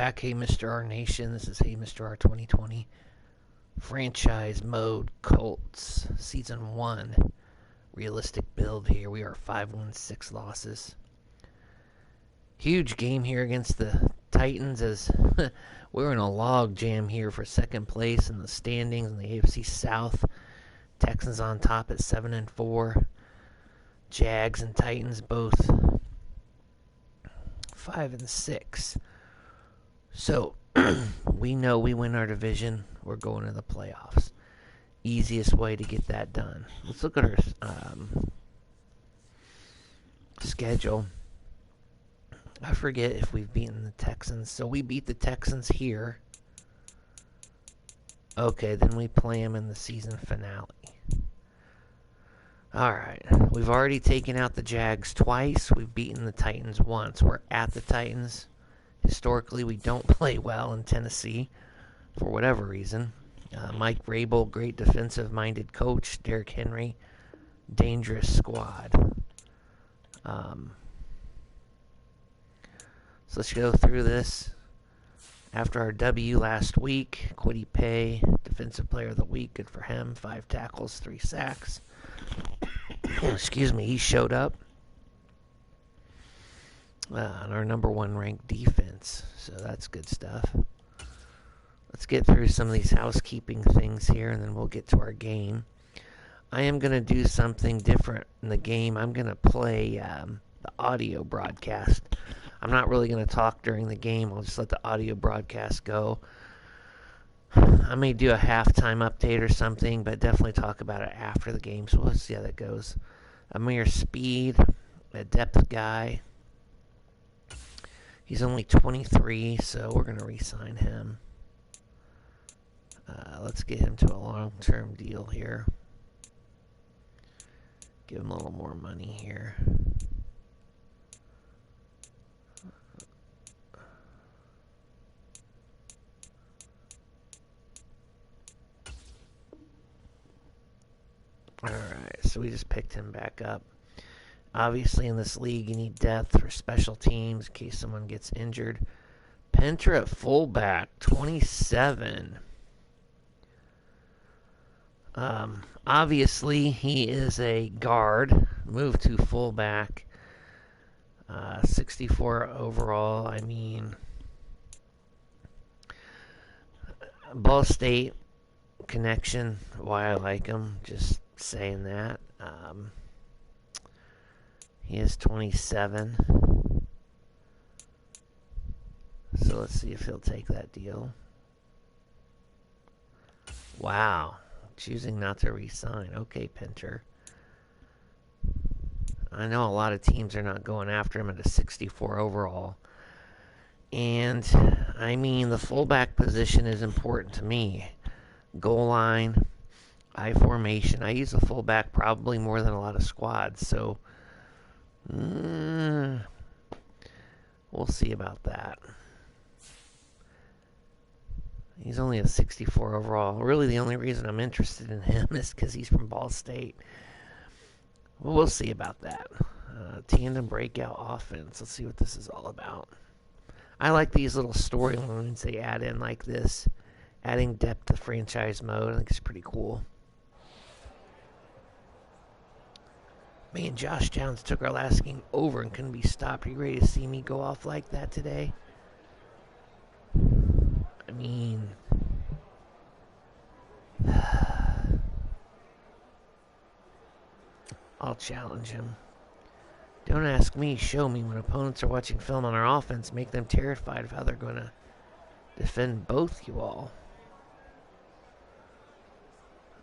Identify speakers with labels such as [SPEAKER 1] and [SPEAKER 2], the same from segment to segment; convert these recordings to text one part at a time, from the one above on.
[SPEAKER 1] back, Hey Mr. R Nation. This is Hey Mr. R 2020. Franchise Mode Colts, Season 1. Realistic build here. We are 5-1-6 losses. Huge game here against the Titans as we're in a log jam here for second place in the standings in the AFC South. Texans on top at 7-4. Jags and Titans both 5-6. So, we know we win our division. We're going to the playoffs. Easiest way to get that done. Let's look at our schedule. I forget if we've beaten the Texans. So we beat the Texans here. Okay, then we play them in the season finale. Alright, we've already taken out the Jags twice. We've beaten the Titans once. We're at the Titans. Historically, we don't play well in Tennessee for whatever reason. Mike Vrabel, great defensive-minded coach. Derrick Henry, dangerous squad. So let's go through this. After our W last week, Kwity Paye, Defensive Player of the Week, good for him. 5 tackles, 3 sacks. Excuse me, he showed up. On our number 1 ranked defense. So that's good stuff. Let's get through some of these housekeeping things here, and then we'll get to our game. I am going to do something different in the game. I'm going to play the audio broadcast. I'm not really going to talk during the game. I'll just let the audio broadcast go. I may do a halftime update or something, but definitely talk about it after the game. So let's see how that goes. Amir Speed, a depth guy. He's only 23, so we're going to re-sign him. Let's get him to a long-term deal here. Give him a little more money here. Alright, so we just picked him back up. Obviously, in this league, you need depth for special teams in case someone gets injured. Penter at fullback, 27. Obviously, he is a guard. Move to fullback. 64 overall. I mean, Ball State connection. Why I like him. Just saying that. He is 27. So let's see if he'll take that deal. Wow. Choosing not to re-sign. Okay, Penter. I know a lot of teams are not going after him at a 64 overall. And, I mean, the fullback position is important to me. Goal line, I formation. I use the fullback probably more than a lot of squads. So, we'll see about that. He's only a 64 overall. Really, the only reason I'm interested in him is because he's from Ball State. Well, we'll see about that. Tandem breakout offense. Let's see what this is all about. I like these little storylines they add in like this. Adding depth to franchise mode. I think it's pretty cool. Man, Josh Downs took our last game over and couldn't be stopped. Are you ready to see me go off like that today? I mean, I'll challenge him. Don't ask me, show me. When opponents are watching film on our offense, make them terrified of how they're going to defend both you all.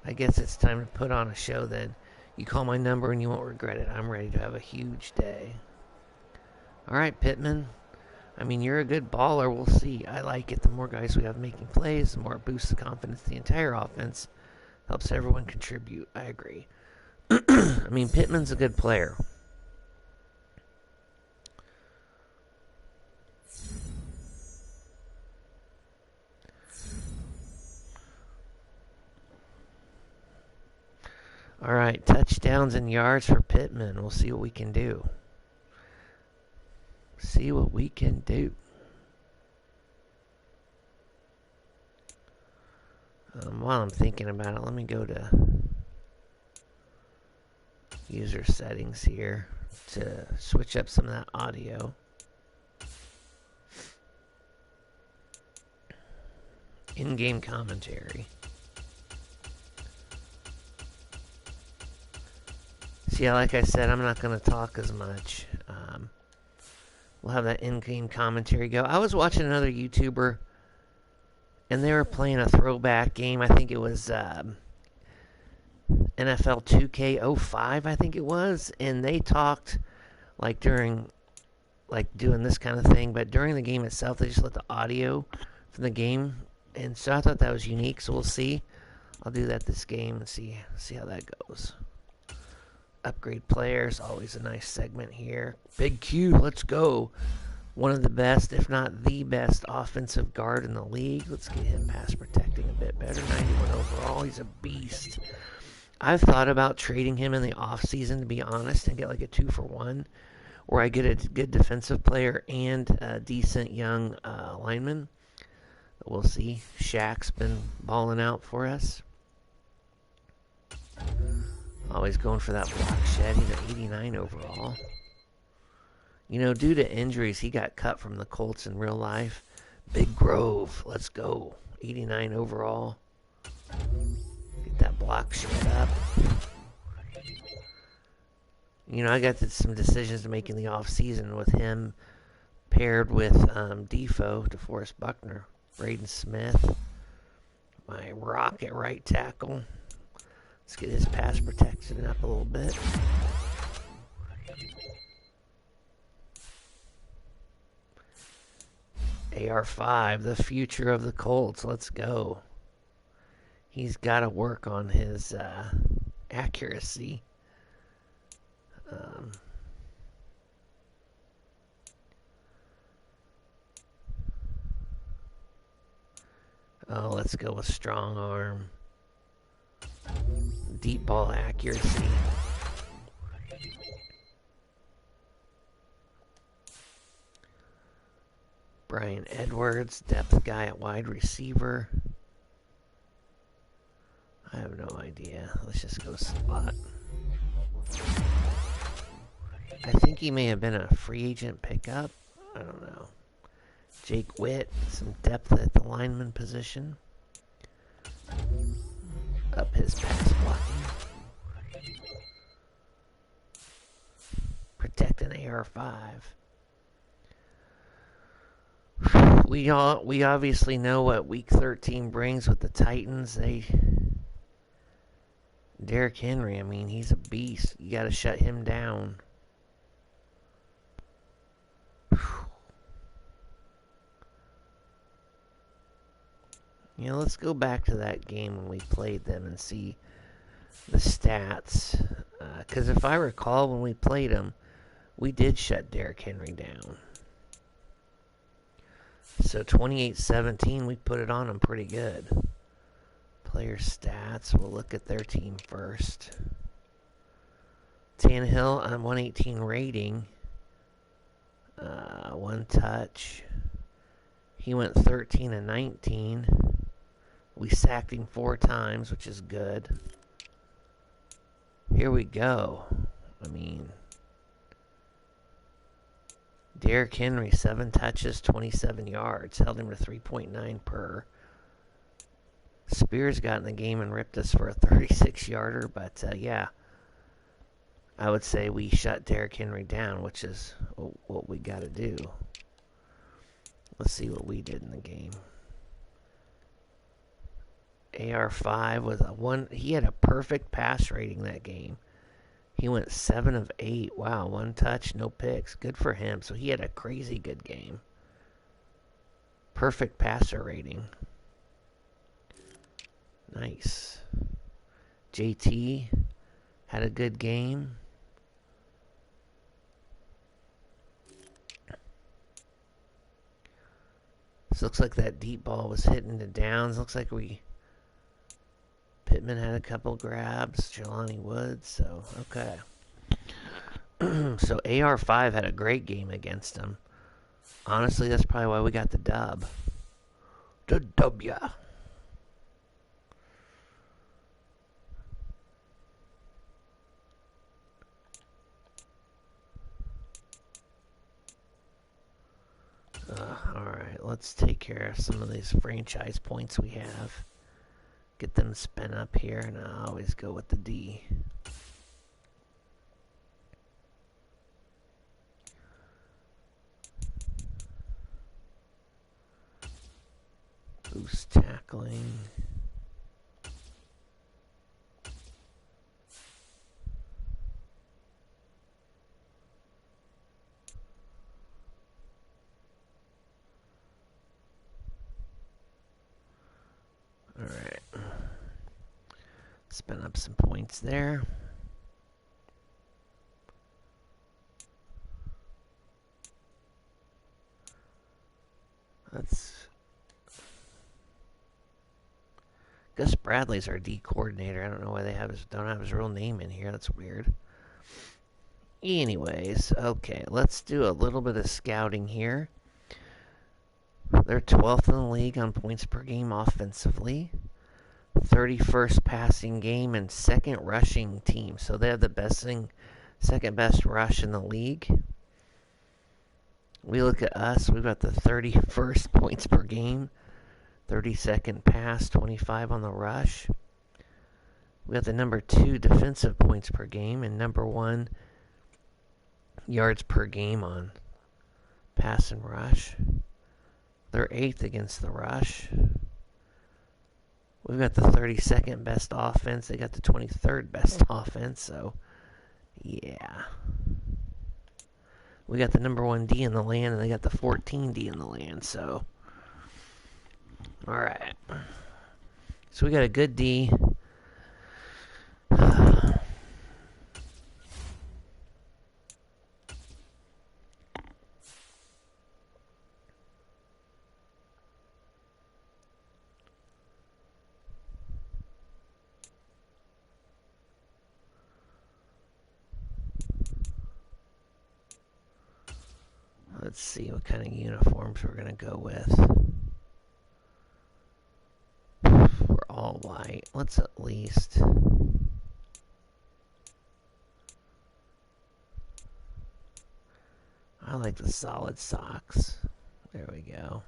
[SPEAKER 1] I guess it's time to put on a show then. You call my number and you won't regret it. I'm ready to have a huge day. Alright, Pittman. I mean, you're a good baller. We'll see. I like it. The more guys we have making plays, the more it boosts the confidence of the entire offense. Helps everyone contribute. I agree. I mean, Pittman's a good player. All right, touchdowns and yards for Pittman. We'll see what we can do. See what we can do. While I'm thinking about it, let me go to user settings here to switch up some of that audio. In-game commentary. See, like I said, I'm not going to talk as much. We'll have that in-game commentary go. I was watching another YouTuber, and they were playing a throwback game. I think it was NFL 2K05, I think it was. And they talked like during, like doing this kind of thing. But during the game itself, they just let the audio from the game. And so I thought that was unique. So we'll see. I'll do that this game and see how that goes. Upgrade players, always a nice segment here. Big Q, let's go. One of the best, if not the best, offensive guard in the league. Let's get him pass protecting a bit better. 91 overall, he's a beast. I've thought about trading him in the offseason, to be honest, and get like a 2-for-1, where I get a good defensive player and a decent young lineman. We'll see. Shaq's been balling out for us. Always going for that block shed. He's an 89 overall. You know, due to injuries, he got cut from the Colts in real life. Big Grove, let's go. 89 overall. Get that block shed up. You know, I got some decisions to make in the offseason with him paired with Defoe, DeForest Buckner, Braden Smith, my rocket right tackle. Let's get his pass protection up a little bit. AR5, the future of the Colts. Let's go. He's got to work on his accuracy. Let's go with strong arm. Deep ball accuracy. Brian Edwards, depth guy at wide receiver. I have no idea. Let's just go slot. I think he may have been a free agent pickup. I don't know. Jake Witt, some depth at the lineman position. Up his pass blocking. Protect an AR5. We obviously know what Week 13 brings with the Titans. Derrick Henry, I mean, he's a beast. You got to shut him down. You know, let's go back to that game when we played them and see the stats. Because if I recall, when we played them, we did shut Derrick Henry down. So 28-17, we put it on him pretty good. Player stats, we'll look at their team first. Tannehill on 118 rating. One touch. He went 13-19. We sacked him 4 times, which is good. Here we go. I mean, Derrick Henry, 7 touches, 27 yards. Held him to 3.9 per. Spears got in the game and ripped us for a 36-yarder. But, yeah, I would say we shut Derrick Henry down, which is what we got to do. Let's see what we did in the game. AR5 was a 1. He had a perfect pass rating that game. He went 7 of 8. Wow, 1 touch, no picks. Good for him. So he had a crazy good game. Perfect passer rating. Nice. JT had a good game. This looks like that deep ball was hitting the downs. Looks like Pittman had a couple grabs. Jelani Woods. So, okay. So, AR5 had a great game against him. Honestly, that's probably why we got the dub. The W. Alright, let's take care of some of these franchise points we have. Get them spent up here, and I always go with the D. Boost tackling. Alright. Spin up some points there. Gus Bradley's our D coordinator. I don't know why they don't have his real name in here. That's weird. Anyways, okay, let's do a little bit of scouting here. They're 12th in the league on points per game offensively. 31st passing game and second rushing team. So they have the second best rush in the league. We look at us. We've got the 31st points per game. 32nd pass, 25 on the rush. We got the number 2 defensive points per game and number 1 yards per game on pass and rush. They're 8th against the rush. We've got the 32nd best offense. They got the 23rd best offense, so yeah. We got the number 1 D in the land, and they got the 14 D in the land, so alright. So we got a good D. Let's see what kind of uniforms we're going to go with. We're all white. Let's at least... I like the solid socks. There we go.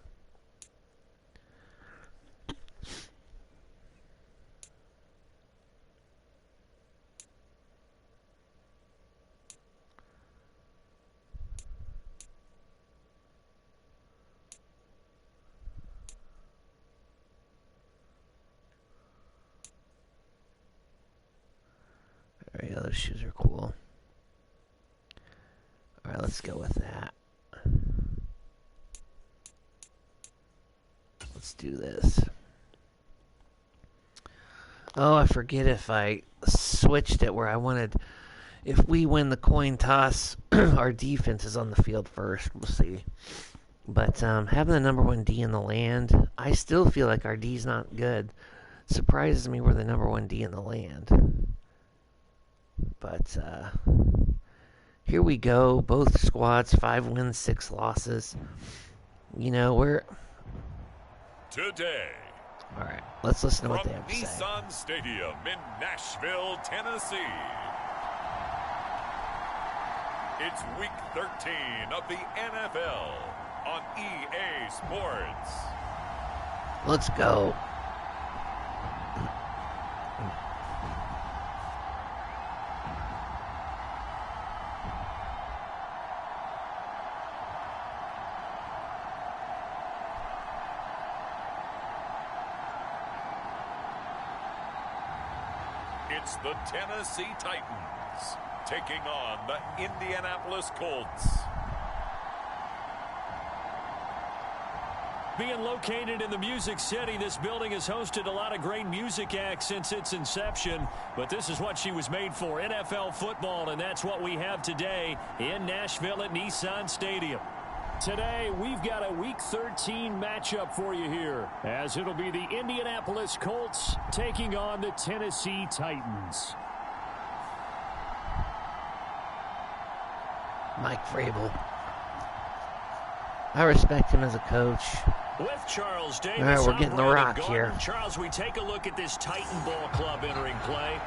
[SPEAKER 1] There we go, those shoes are cool. Alright, let's go with that. Let's do this. Oh, I forget if I switched it where I wanted... If we win the coin toss, our defense is on the field first. We'll see. But having the number 1 D in the land, I still feel like our D's not good. Surprises me we're the number 1 D in the land. But here we go. Both squads, 5 wins, 6 losses. You know, we're...
[SPEAKER 2] Today.
[SPEAKER 1] All right, let's listen to what they have to say.
[SPEAKER 2] From Nissan Stadium in Nashville, Tennessee. It's week 13 of the NFL on EA Sports.
[SPEAKER 1] Let's go.
[SPEAKER 2] It's the Tennessee Titans taking on the Indianapolis Colts.
[SPEAKER 3] Being located in the Music City, this building has hosted a lot of great music acts since its inception, but this is what she was made for, NFL football, and that's what we have today in Nashville at Nissan Stadium. Today, we've got a Week 13 matchup for you here, as it'll be the Indianapolis Colts taking on the Tennessee Titans.
[SPEAKER 1] Mike Vrabel. I respect him as a coach.
[SPEAKER 3] With Charles Davis,
[SPEAKER 1] all right, we're getting the rock here.
[SPEAKER 3] Charles, we take a look at this Titan ball club entering play.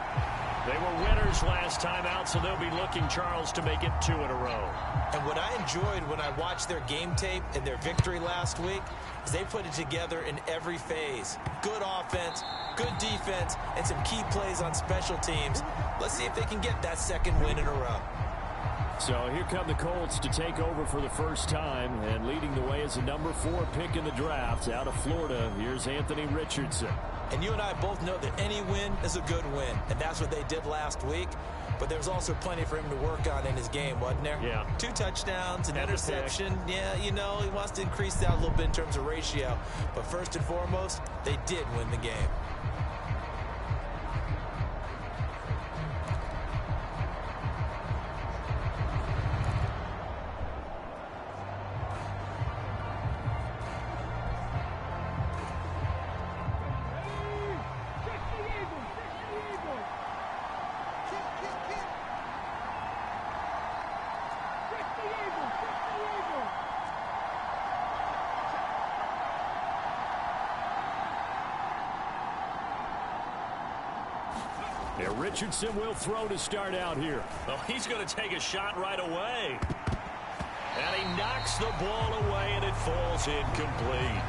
[SPEAKER 3] They were winners last time out, so they'll be looking, Charles, to make it 2 in a row.
[SPEAKER 4] And what I enjoyed when I watched their game tape and their victory last week is they put it together in every phase. Good offense, good defense, and some key plays on special teams. Let's see if they can get that second win in a row.
[SPEAKER 3] So here come the Colts to take over for the first time, and leading the way is the number 4 pick in the draft out of Florida. Here's Anthony Richardson.
[SPEAKER 4] And you and I both know that any win is a good win, and that's what they did last week. But there's also plenty for him to work on in his game, wasn't there?
[SPEAKER 3] Yeah.
[SPEAKER 4] 2 touchdowns, an interception. Yeah, you know, he wants to increase that a little bit in terms of ratio. But first and foremost, they did win the game.
[SPEAKER 3] Yeah, Richardson will throw to start out here. Oh, he's going to take a shot right away. And he knocks the ball away, and it falls incomplete.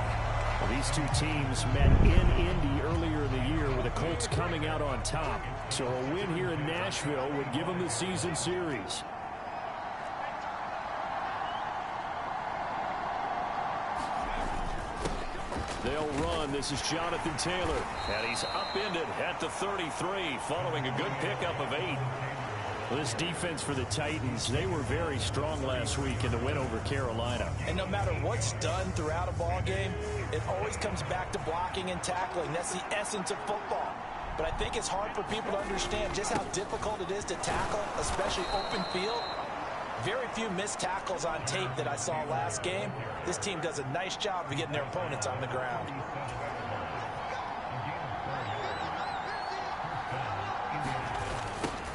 [SPEAKER 3] Well, these two teams met in Indy earlier in the year with the Colts coming out on top. So a win here in Nashville would give them the season series. They'll run. This is Jonathan Taylor. And he's upended at the 33 following a good pickup of 8. Well, this defense for the Titans, they were very strong last week in the win over Carolina.
[SPEAKER 4] And no matter what's done throughout a ball game, it always comes back to blocking and tackling. That's the essence of football. But I think it's hard for people to understand just how difficult it is to tackle, especially open field. Very few missed tackles on tape that I saw last game. This team does a nice job of getting their opponents on the ground.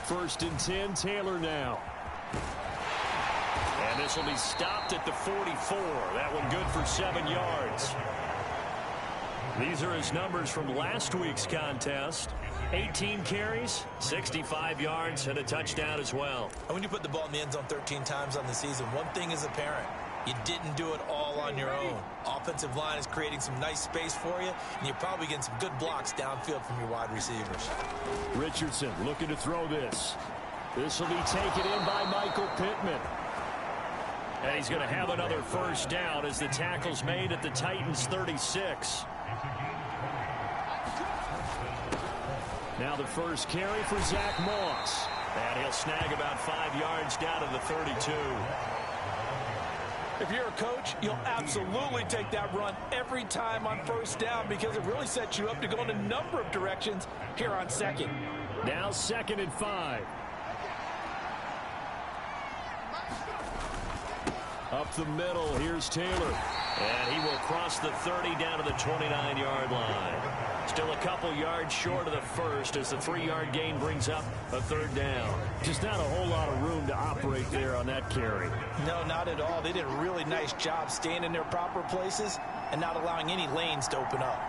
[SPEAKER 3] First and 10, Taylor now. And this will be stopped at the 44. That one good for 7 yards. These are his numbers from last week's contest. 18 carries, 65 yards, and a touchdown as well.
[SPEAKER 4] And when you put the ball in the end zone 13 times on the season, one thing is apparent. You didn't do it all on your own. Offensive line is creating some nice space for you, and you're probably getting some good blocks downfield from your wide receivers.
[SPEAKER 3] Richardson looking to throw this. This will be taken in by Michael Pittman. And he's going to have another first down as the tackle's made at the Titans' 36. Now the first carry for Zach Moss. And he'll snag about 5 yards down to the 32.
[SPEAKER 4] If you're a coach, you'll absolutely take that run every time on first down because it really sets you up to go in a number of directions here on second.
[SPEAKER 3] Now 2nd and 5. Up the middle, here's Taylor. And he will cross the 30 down to the 29-yard line. Still a couple yards short of the first as the 3-yard gain brings up a 3rd down. Just not a whole lot of room to operate there on that carry.
[SPEAKER 4] No, not at all. They did a really nice job staying in their proper places and not allowing any lanes to open up.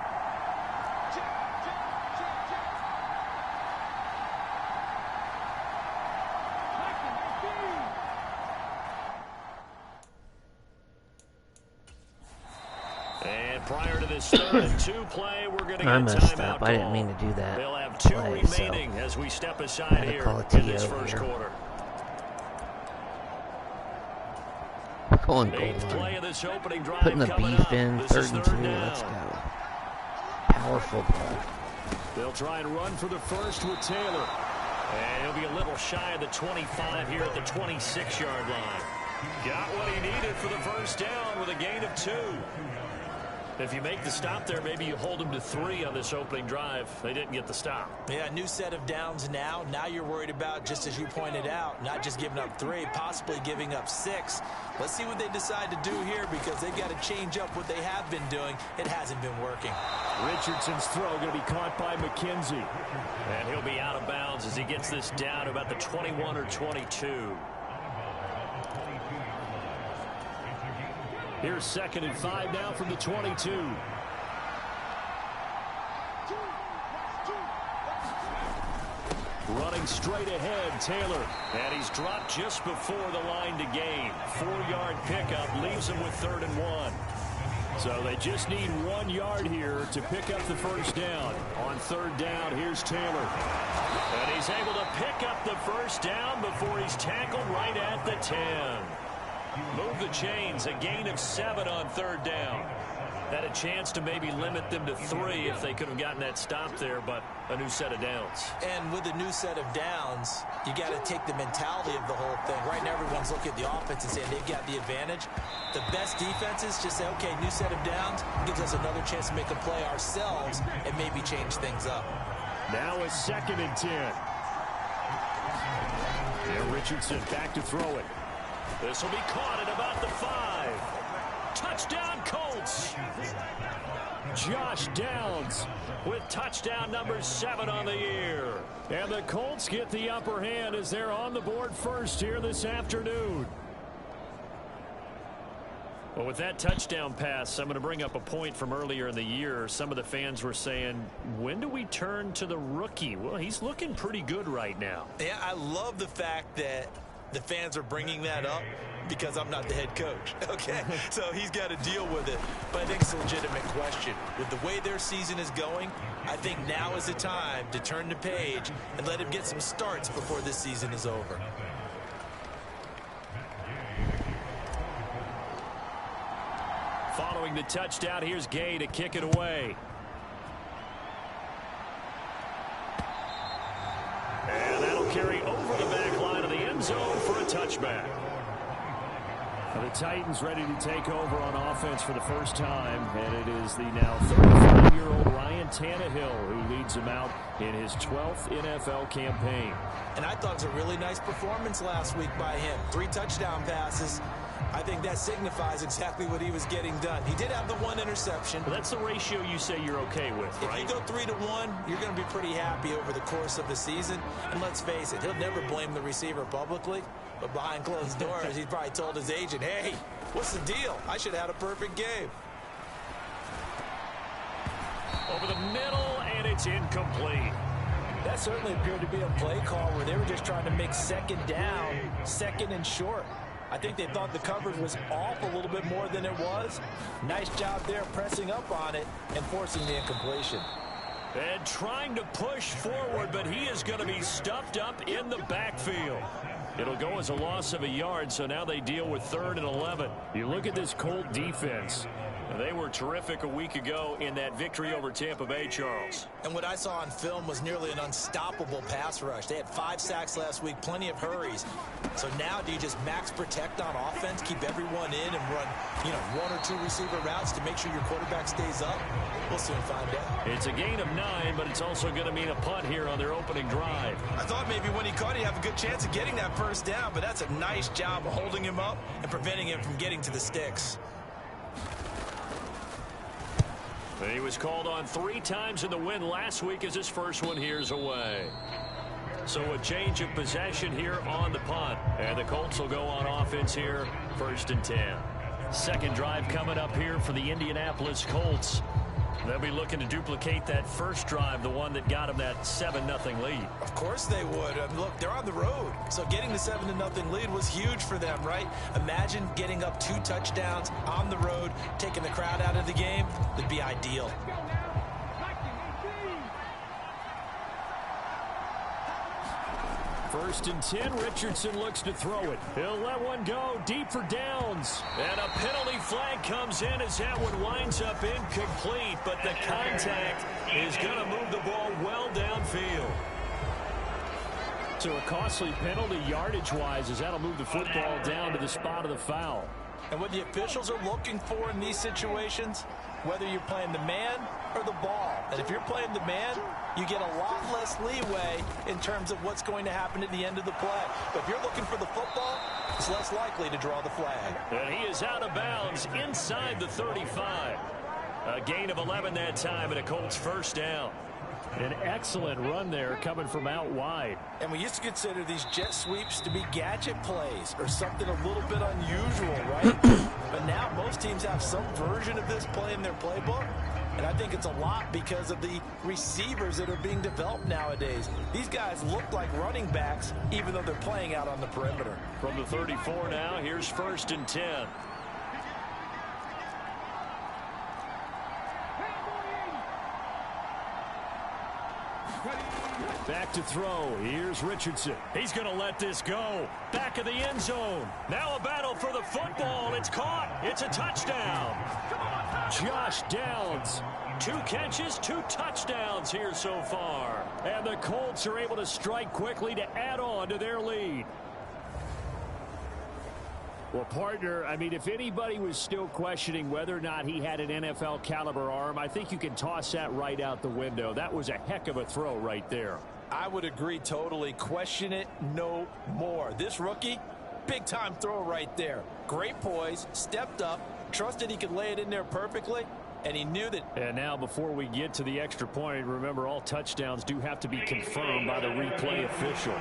[SPEAKER 3] Prior to this 3rd and 2 play, we're going to get
[SPEAKER 1] I
[SPEAKER 3] a
[SPEAKER 1] messed
[SPEAKER 3] timeout
[SPEAKER 1] up. I didn't mean to do that.
[SPEAKER 3] They'll have 2
[SPEAKER 1] play,
[SPEAKER 3] remaining
[SPEAKER 1] so
[SPEAKER 3] as we step aside here in this first quarter.
[SPEAKER 1] Going
[SPEAKER 3] Eighth
[SPEAKER 1] goal
[SPEAKER 3] play
[SPEAKER 1] line.
[SPEAKER 3] of this opening drive
[SPEAKER 1] Putting the
[SPEAKER 3] coming
[SPEAKER 1] beef
[SPEAKER 3] up.
[SPEAKER 1] in,
[SPEAKER 3] This
[SPEAKER 1] 3rd
[SPEAKER 3] is
[SPEAKER 1] and
[SPEAKER 3] 3rd
[SPEAKER 1] 2.
[SPEAKER 3] down.
[SPEAKER 1] Let's go. Powerful ball.
[SPEAKER 3] They'll try and run for the first with Taylor. And he'll be a little shy of the 25 here at the 26-yard line. Got what he needed for the first down with a gain of 2. If you make the stop there, maybe you hold them to 3 on this opening drive. They didn't get the stop.
[SPEAKER 4] Yeah, new set of downs now. Now you're worried about, just as you pointed out, not just giving up 3, possibly giving up 6. Let's see what they decide to do here because they've got to change up what they have been doing. It hasn't been working.
[SPEAKER 3] Richardson's throw going to be caught by McKenzie. And he'll be out of bounds as he gets this down to about the 21 or 22. Here's 2nd and 5 now from the 22. Running straight ahead, Taylor. And he's dropped just before the line to gain. 4-yard pickup leaves him with 3rd and 1. So they just need 1 yard here to pick up the first down. On 3rd down, here's Taylor. And he's able to pick up the first down before he's tackled right at the 10. Move the chains, a gain of 7 on 3rd down. Had a chance to maybe limit them to 3 if they could have gotten that stop there, but a new set of downs.
[SPEAKER 4] And with a new set of downs, you got to take the mentality of the whole thing. Right now, everyone's looking at the offense and saying they've got the advantage. The best defenses just say, okay, new set of downs, gives us another chance to make a play ourselves and maybe change things up.
[SPEAKER 3] Now a 2nd and 10. And Richardson back to throw it. This will be caught at about the 5. Touchdown, Colts. Josh Downs with touchdown number 7 on the year. And the Colts get the upper hand as they're on the board first here this afternoon. Well, with that touchdown pass, I'm going to bring up a point from earlier in the year. Some of the fans were saying, when do we turn to the rookie? Well, he's looking pretty good right now.
[SPEAKER 4] Yeah, I love the fact that the fans are bringing that up because I'm not the head coach, okay? So he's got to deal with it. But I think it's a legitimate question. With the way their season is going, I think now is the time to turn the page and let him get some starts before this season is over.
[SPEAKER 3] Following the touchdown, here's Gay to kick it away. And that'll carry over the back line of the end zone for a touchback. Now the Titans ready to take over on offense for the first time, and it is the now 35-year-old Ryan Tannehill who leads them out in his 12th NFL campaign.
[SPEAKER 4] And I thought it was a really nice performance last week by him. 3 touchdown passes. I think that signifies exactly what he was getting done. He did have the 1 interception.
[SPEAKER 3] But that's the ratio you say you're okay with, right?
[SPEAKER 4] If you go 3-to-1, you're going to be pretty happy over the course of the season. And let's face it, he'll never blame the receiver publicly. But behind closed doors, he's probably told his agent, hey, what's the deal? I should have had a perfect game.
[SPEAKER 3] Over the middle, and it's incomplete.
[SPEAKER 4] That certainly appeared to be a play call where they were just trying to make 2nd down, 2nd and short. I think they thought the coverage was off a little bit more than it was. Nice job there pressing up on it and forcing the incompletion.
[SPEAKER 3] And trying to push forward, but he is going to be stuffed up in the backfield. It'll go as a loss of a yard, so now they deal with 3rd and 11. You look at this Colt defense. They were terrific a week ago in that victory over Tampa Bay, Charles.
[SPEAKER 4] And what I saw on film was nearly an unstoppable pass rush. They had 5 sacks last week, plenty of hurries. So now do you just max protect on offense, keep everyone in and run, 1 or 2 receiver routes to make sure your quarterback stays up? We'll soon find out.
[SPEAKER 3] It's a gain of 9, but it's also going to mean a punt here on their opening drive.
[SPEAKER 4] I thought maybe when he caught it, he'd have a good chance of getting that first down, but that's a nice job of holding him up and preventing him from getting to the sticks.
[SPEAKER 3] And he was called on 3 times in the win last week as his first one here's away. So a change of possession here on the punt. And the Colts will go on offense here, 1st and 10. Second drive coming up here for the Indianapolis Colts. They'll be looking to duplicate that first drive, the one that got them that 7-0 lead.
[SPEAKER 4] Of course they would. Look, they're on the road. So getting the 7-0 lead was huge for them, right? Imagine getting up 2 touchdowns on the road, taking the crowd out of the game. Would be ideal.
[SPEAKER 3] First and 10, Richardson looks to throw it. He'll let one go deep for Downs. And a penalty flag comes in as that one winds up incomplete, but the contact is going to move the ball well downfield. So a costly penalty yardage-wise as that'll move the football down to the spot of the foul.
[SPEAKER 4] And what the officials are looking for in these situations, whether you're playing the man or the ball. And if you're playing the man, you get a lot less leeway in terms of what's going to happen at the end of the play. But if you're looking for the football, it's less likely to draw the flag.
[SPEAKER 3] And he is out of bounds inside the 35. A gain of 11 that time and a Colts first down. An excellent run there coming from out wide.
[SPEAKER 4] And we used to consider these jet sweeps to be gadget plays or something a little bit unusual, right? But now most teams have some version of this play in their playbook. And I think think it's a lot because of the receivers that are being developed nowadays. These guys look like running backs, even though they're playing out on the perimeter.
[SPEAKER 3] From the 34 now, here's 1st and 10. Back to throw. Here's Richardson. He's going to let this go. Back of the end zone. Now a battle for the football. It's caught. It's a touchdown. Josh Downs. 2 catches, 2 touchdowns here so far. And the Colts are able to strike quickly to add on to their lead. Well, partner, I mean, if anybody was still questioning whether or not he had an NFL caliber arm, I think you can toss that right out the window. That was a heck of a throw right there.
[SPEAKER 4] I would agree totally. Question it no more. This rookie, big time throw right there. Great poise, stepped up, trusted he could lay it in there perfectly, and he knew that.
[SPEAKER 3] And now before we get to the extra point, remember all touchdowns do have to be confirmed by the replay official.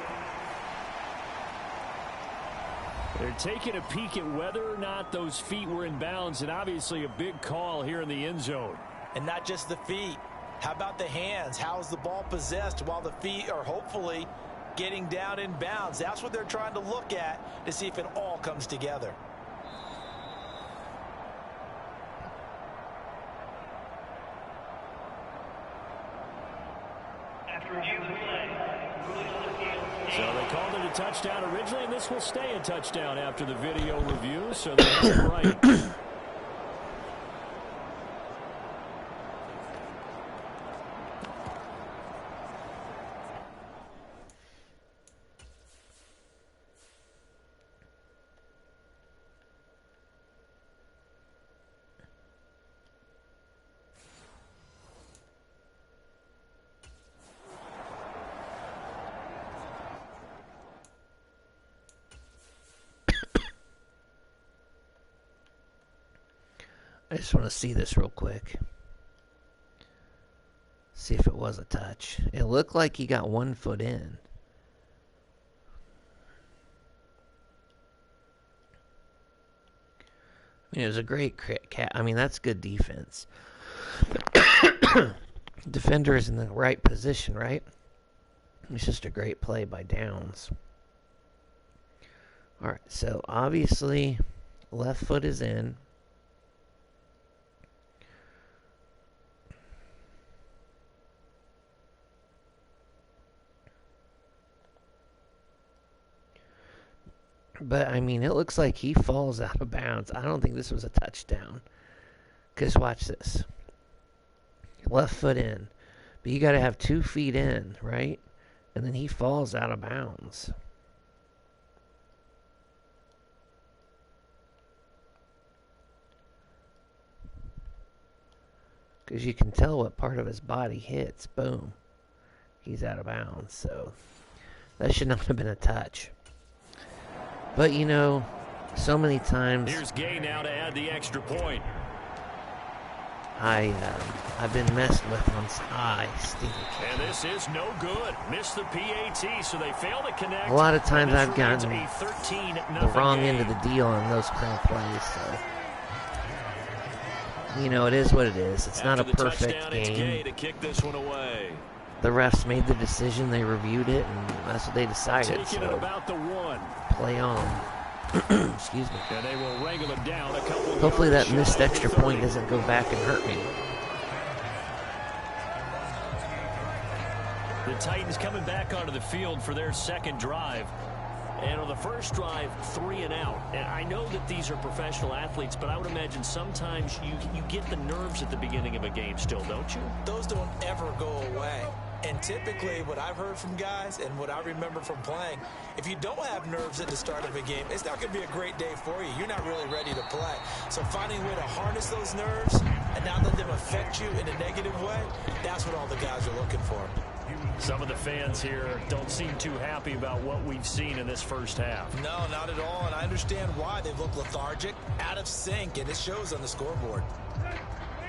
[SPEAKER 3] They're taking a peek at whether or not those feet were in bounds, and obviously a big call here in the end zone.
[SPEAKER 4] And not just the feet. How about the hands? How is the ball possessed while the feet are hopefully getting down in bounds? That's what they're trying to look at to see if it all comes together.
[SPEAKER 3] So they called it a touchdown originally, and this will stay a touchdown after the video review, so they're right.
[SPEAKER 1] I just want to see this real quick. See if it was a touch. It looked like he got 1 foot in. I mean, it was a great cat. I mean, that's good defense. Defender is in the right position, right? It's just a great play by Downs. All right, so obviously left foot is in. But, I mean, it looks like he falls out of bounds. I don't think this was a touchdown. Because watch this. Left foot in. But you got to have 2 feet in, right? And then he falls out of bounds. Because you can tell what part of his body hits. Boom. He's out of bounds. So, that should not have been a touch. But, you know, so many times...
[SPEAKER 3] Here's Gay now to add the extra point.
[SPEAKER 1] I've been messed with on stinky kick.
[SPEAKER 3] And this is no good. Missed the PAT, so they fail to connect.
[SPEAKER 1] A lot of times I've gotten
[SPEAKER 3] the
[SPEAKER 1] wrong end of the deal on those kind of plays. So, you know, it is what it is. It's not a perfect game.
[SPEAKER 3] It's Gay to kick this one away.
[SPEAKER 1] The refs made the decision. They reviewed it, and that's what they decided.
[SPEAKER 3] Taking it about the 1.
[SPEAKER 1] Play on. Excuse me.
[SPEAKER 3] And they will wrangle it down a couple.
[SPEAKER 1] Hopefully that missed extra point doesn't go back and hurt me.
[SPEAKER 3] The Titans coming back onto the field for their second drive. And on the first drive, 3 and out. And I know that these are professional athletes, but I would imagine sometimes you get the nerves at the beginning of a game still, don't you?
[SPEAKER 4] Those don't ever go away. And typically what I've heard from guys and what I remember from playing, if you don't have nerves at the start of a game, it's not going to be a great day for you. You're not really ready to play. So finding a way to harness those nerves and not let them affect you in a negative way, that's what all the guys are looking for.
[SPEAKER 3] Some of the fans here don't seem too happy about what we've seen in this first half.
[SPEAKER 4] No, not at all, and I understand why. They look lethargic, out of sync, and it shows on the scoreboard.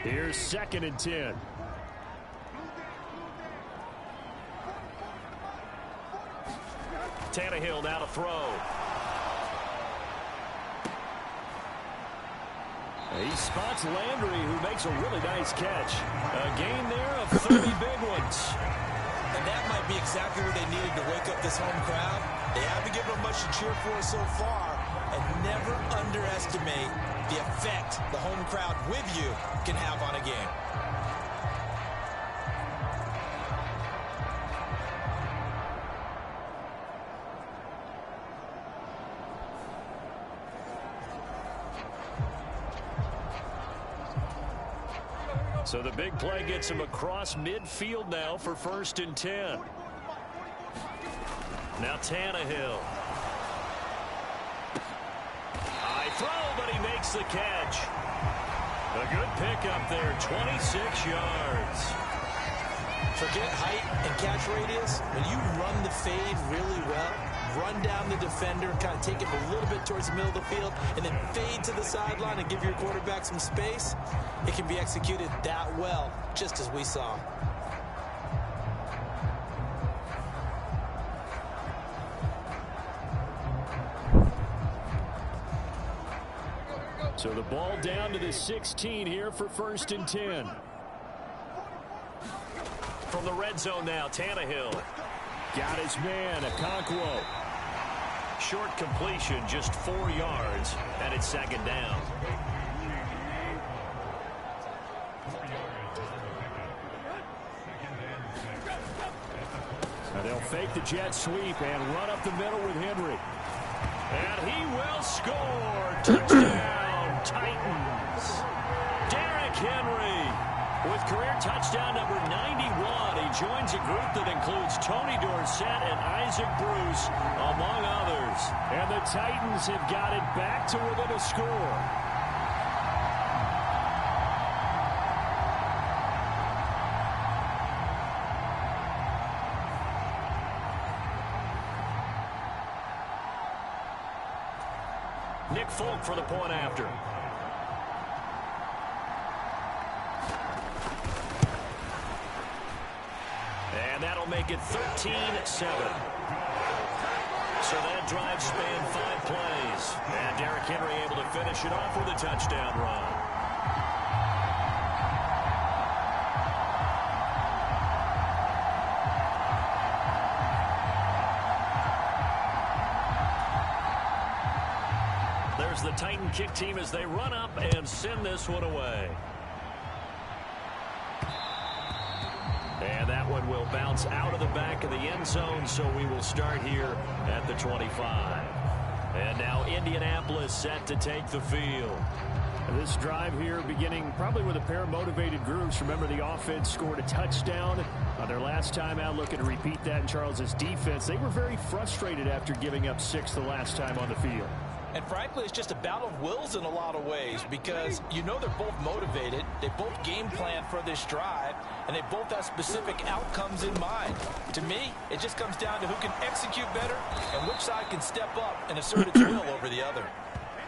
[SPEAKER 3] Here's 2nd and 10. Tannehill now to throw. He spots Landry, who makes a really nice catch. A gain there of 30 big ones.
[SPEAKER 4] And that might be exactly what they needed to wake up this home crowd. They haven't given them much to cheer for so far. And never underestimate the effect the home crowd with you can have on a game.
[SPEAKER 3] So the big play gets him across midfield now for 1st and 10. Now Tannehill. High throw, but he makes the catch. A good pickup there, 26 yards.
[SPEAKER 4] Forget height and catch radius. When you run the fade really well, run down the defender, kind of take him a little bit towards the middle of the field, and then fade to the sideline and give your quarterback some space, it can be executed that well, just as we saw.
[SPEAKER 3] So the ball down to the 16 here for 1st and 10. From the red zone now, Tannehill. Got his man, Okonkwo. Short completion, just 4 yards, and it's 2nd down. Now they'll fake the jet sweep and run up the middle with Henry. And he will score. Touchdown, Titans. Derrick Henry with career touchdown number 91. He joins a group that includes Tony Dorsett and Isaac Bruce, among others. And the Titans have got it back to within a score. Nick Folk for the point after. And that'll make it 13-7. So that drive spanned 5 plays. And Derrick Henry able to finish it off with a touchdown run. There's the Titan kick team as they run up and send this one away. And that one will bounce out of the back of the end zone, so we will start here at the 25. And now Indianapolis set to take the field. This drive here beginning probably with a pair of motivated groups. Remember, the offense scored a touchdown on their last time out. Looking to repeat that in Charles's defense. They were very frustrated after giving up 6 the last time on the field.
[SPEAKER 4] And frankly, it's just a battle of wills in a lot of ways because you know they're both motivated. They both game plan for this drive, and they both have specific outcomes in mind. To me, it just comes down to who can execute better and which side can step up and assert its will over the other.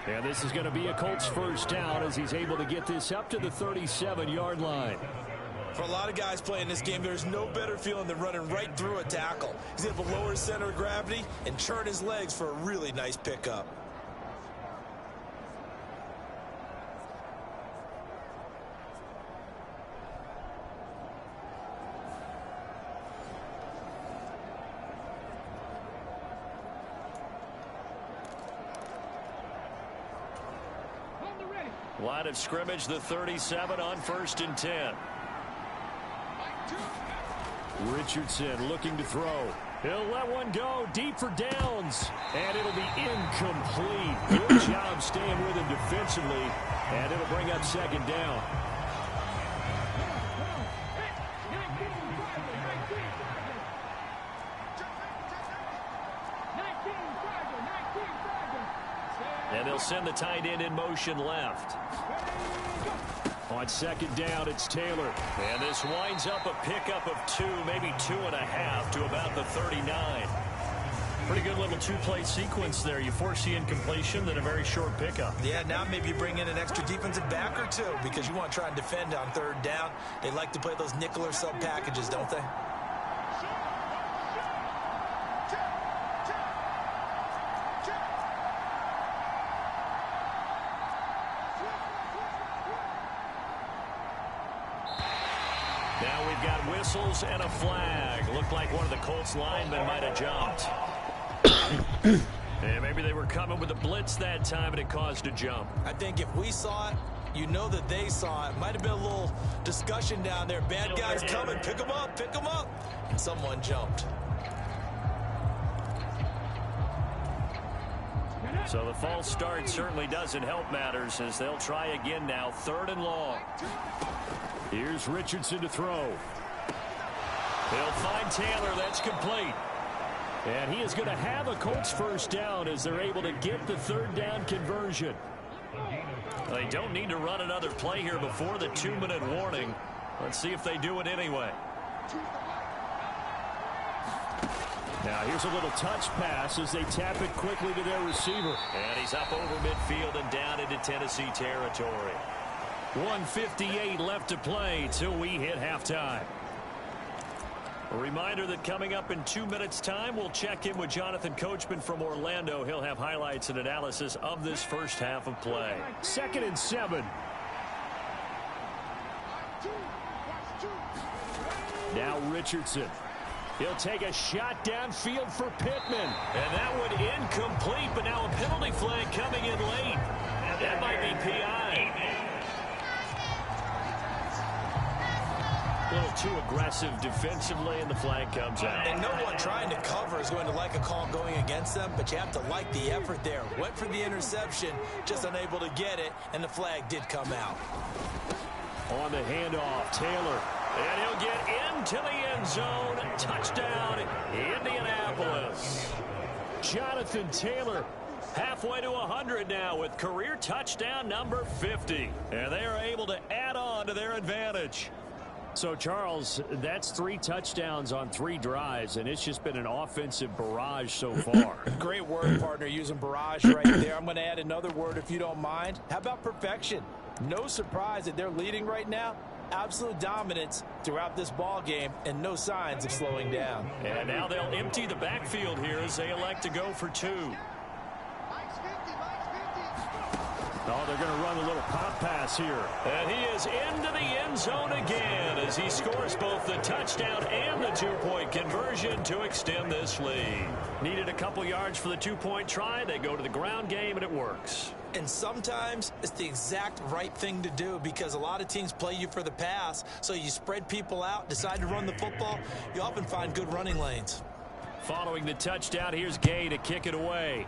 [SPEAKER 3] And this is going to be a Colts first down as he's able to get this up to the 37-yard line.
[SPEAKER 4] For a lot of guys playing this game, there's no better feeling than running right through a tackle. He's able to lower his center of gravity and churn his legs for a really nice pickup.
[SPEAKER 3] Line of scrimmage, the 37 on 1st and 10. Richardson looking to throw. He'll let one go deep for downs. And it'll be incomplete. Good job staying with him defensively. And it'll bring up 2nd down. And they'll send the tight end in motion left. On 2nd down, it's Taylor. And this winds up a pickup of 2, maybe 2.5 to about the 39. Pretty good little 2-play sequence there. You force the incompletion, then a very short pickup.
[SPEAKER 4] Yeah, now maybe you bring in an extra defensive back or 2 because you want to try and defend on 3rd down. They like to play those nickel or sub packages, don't they?
[SPEAKER 3] Now we've got whistles and a flag. Looked like one of the Colts linemen might have jumped. And maybe they were coming with a blitz that time and it caused a jump.
[SPEAKER 4] I think if we saw it, you know that they saw it. Might have been a little discussion down there. Bad guys coming. Pick them up. Pick them up. And someone jumped.
[SPEAKER 3] So the false start certainly doesn't help matters as they'll try again now. 3rd and long. Here's Richardson to throw. He'll find Taylor. That's complete. And he is going to have a Colts first down as they're able to get the 3rd down conversion. They don't need to run another play here before the 2-minute warning. Let's see if they do it anyway. Now here's a little touch pass as they tap it quickly to their receiver. And he's up over midfield and down into Tennessee territory. 1:58 left to play till we hit halftime. A reminder that coming up in 2 minutes time, we'll check in with Jonathan Coachman from Orlando. He'll have highlights and analysis of this first half of play. 2nd and 7. Now Richardson. He'll take a shot downfield for Pittman. And that one incomplete, but now a penalty flag coming in late. That might be PI. A little too aggressive defensively, and the flag comes out.
[SPEAKER 4] And no one trying to cover is going to like a call going against them, but you have to like the effort there. Went for the interception, just unable to get it, and the flag did come out.
[SPEAKER 3] On the handoff, Taylor. And he'll get into the end zone. Touchdown, Indianapolis. Jonathan Taylor halfway to 100 now with career touchdown number 50. And they are able to add on to their advantage. So, Charles, that's 3 touchdowns on 3 drives, and it's just been an offensive barrage so far.
[SPEAKER 4] Great word, partner, using barrage right there. I'm going to add another word if you don't mind. How about perfection? No surprise that they're leading right now. Absolute dominance throughout this ball game and no signs of slowing down.
[SPEAKER 3] And now they'll empty the backfield here as they elect to go for 2. Oh, they're going to run a little pop pass here. And he is into the end zone again as he scores both the touchdown and the 2-point conversion to extend this lead. Needed a couple yards for the 2-point try. They go to the ground game, and it works.
[SPEAKER 4] And sometimes it's the exact right thing to do because a lot of teams play you for the pass, so you spread people out, decide to run the football. You often find good running lanes.
[SPEAKER 3] Following the touchdown, here's Gay to kick it away.